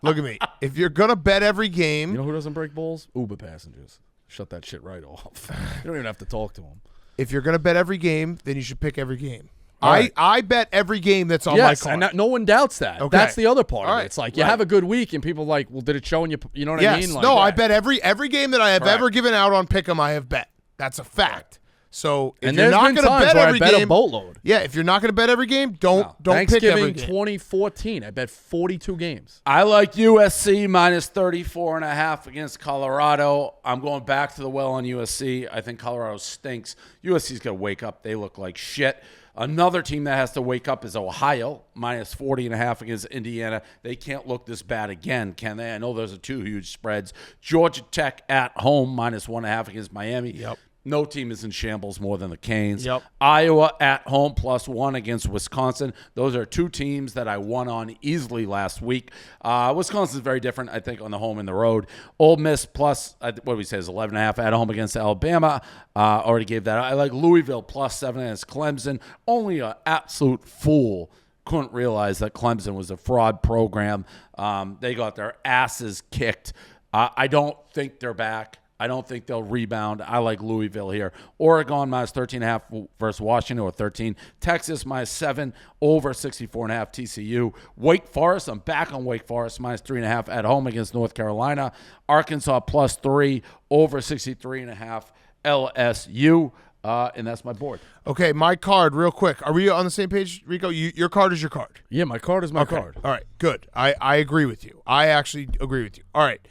look at me. If you're gonna bet every game,
You know who doesn't break balls? Uber passengers. Shut that shit right off. You don't even have to talk to them.
if you're gonna bet every game, then you should pick every game.
All right.
I bet every game that's on
Yes,
my card.
and no one doubts that.
Okay.
That's the other part
All
of
right.
it. It's like you have a good week, and people are like, well, did it show? And you know what
Yes.
I mean? Like,
no, I
right.
bet every game that I have
Correct.
ever given out on Pick'em, I have bet. That's a fact. So if
And
you're
there's
not
been
going to
times
bet
where I
every
bet a
game,
boatload.
yeah, if you're not going to bet every game, don't pick every
Thanksgiving
game.
2014, I bet 42 games.
I like USC minus 34.5 against Colorado. I'm going back to the well on USC. I think Colorado stinks. USC's going to wake up. They look like shit. Another team that has to wake up is Ohio, minus 40.5 against Indiana. They can't look this bad again, can they? I know those are 2 huge spreads. Georgia Tech at home, minus 1.5 against Miami.
Yep.
No team is in shambles more than the Canes.
Yep.
Iowa at home, +1 against Wisconsin. Those are 2 teams that I won on easily last week. Wisconsin's very different, I think, on the home and the road. Ole Miss plus, what do we say, is 11.5 at home against Alabama. Already gave that. I like Louisville +7 against Clemson. Only an absolute fool couldn't realize that Clemson was a fraud program. They got their asses kicked. I don't think they're back. I don't think they'll rebound. I like Louisville here. Oregon minus 13.5 versus Washington or 13. Texas minus 7 over 64.5 TCU. Wake Forest, I'm back on Wake Forest, minus 3.5 at home against North Carolina. Arkansas plus 3 over 63.5 LSU. And that's my board.
Okay, my card, real quick. Are we on the same page, Rico? Your card is your card.
Yeah, my card is my card.
All right, good. I agree with you. I actually agree with you. All right.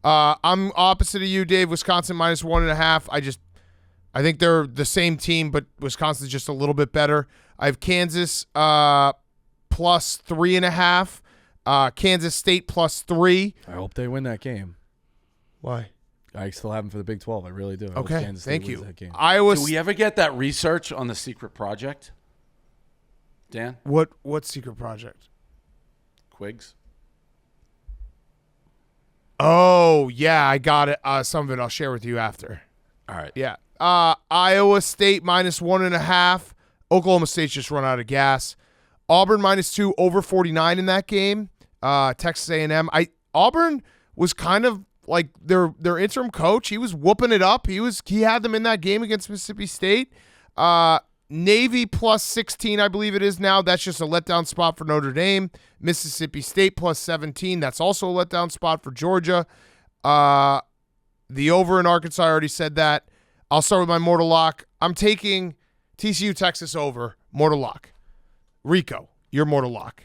I'm opposite of you, Dave. Wisconsin minus 1.5. I think they're the same team, but Wisconsin's just a little bit better. I have Kansas plus 3.5. Kansas State plus 3.
I hope they win that game.
Why?
I still have them for the Big 12. I really do. I hope
Okay,
Kansas State
thank
wins
you.
that game.
Do we ever get that research on the secret project? Dan?
What secret project?
Quigs?
Oh, yeah, I got it. Some of it I'll share with you after.
All right.
Yeah. Iowa State minus 1.5. Oklahoma State's just run out of gas. Auburn minus 2 over 49 in that game. Texas A&M. Auburn was kind of like their interim coach. He was whooping it up. He had them in that game against Mississippi State. Navy plus 16, I believe it is now. That's just a letdown spot for Notre Dame. Mississippi State plus 17. That's also a letdown spot for Georgia. The over in Arkansas, I already said that. I'll start with my mortal lock. I'm taking TCU Texas over mortal lock. Rico, your mortal lock.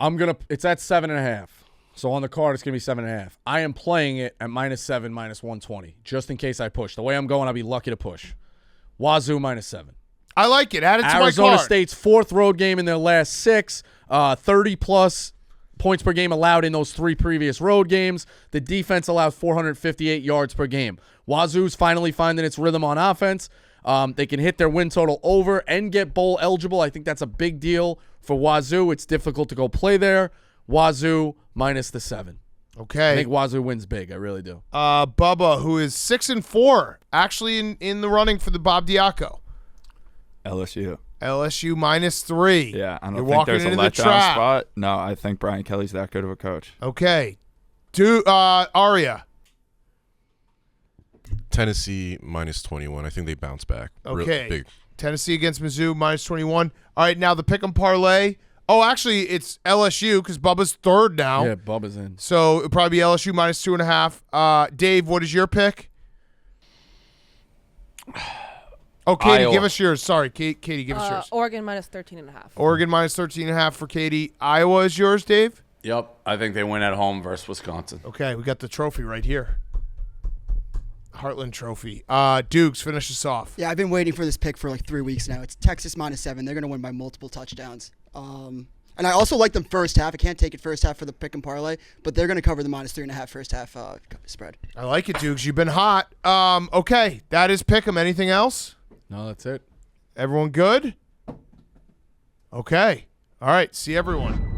It's at 7.5. So on the card, it's going to be 7.5. I am playing it at minus 7, minus 120, just in case I push. The way I'm going, I'll be lucky to push. Wazoo minus 7.
I like it. Add it to my card.
Arizona State's 4th road game in their last 6. 30-plus points per game allowed in those 3 previous road games. The defense allows 458 yards per game. Wazoo's finally finding its rhythm on offense. They can hit their win total over and get bowl eligible. I think that's a big deal for Wazoo. It's difficult to go play there. Wazoo minus the 7.
Okay.
I think Wazoo wins big. I really do.
Bubba, who is 6-4, actually in the running for the Bob Diaco. LSU minus 3.
Yeah, I don't
You're
think
walking
there's a
into the
letdown
trap.
spot. No, I think Brian Kelly's that good of a coach.
Okay. Aria.
Tennessee minus 21. I think they bounce back.
Okay.
Big.
Tennessee against Mizzou minus 21. All right, now the pick'em parlay. Oh, actually, it's LSU because Bubba's 3rd now.
Yeah, Bubba's in.
So it'll probably be LSU minus 2.5. Dave, what is your pick? Oh, Katie,
Iowa.
give us yours. Sorry, Katie, give us yours.
Oregon minus 13.5.
Oregon minus 13.5 for Katie. Iowa is yours, Dave?
Yep. I think they win at home versus Wisconsin.
Okay, we got the trophy right here. Heartland Trophy. Dukes, finish us off.
Yeah, I've been waiting for this pick for like 3 weeks now. It's Texas minus 7. They're going to win by multiple touchdowns. And I also like them first half. I can't take it first half for the pick and parlay, but they're going to cover the minus 3.5 first half spread.
I like it, Dukes. You've been hot. Okay, that is pick 'em. Anything else?
No, that's it.
Everyone good? Okay. All right. See everyone.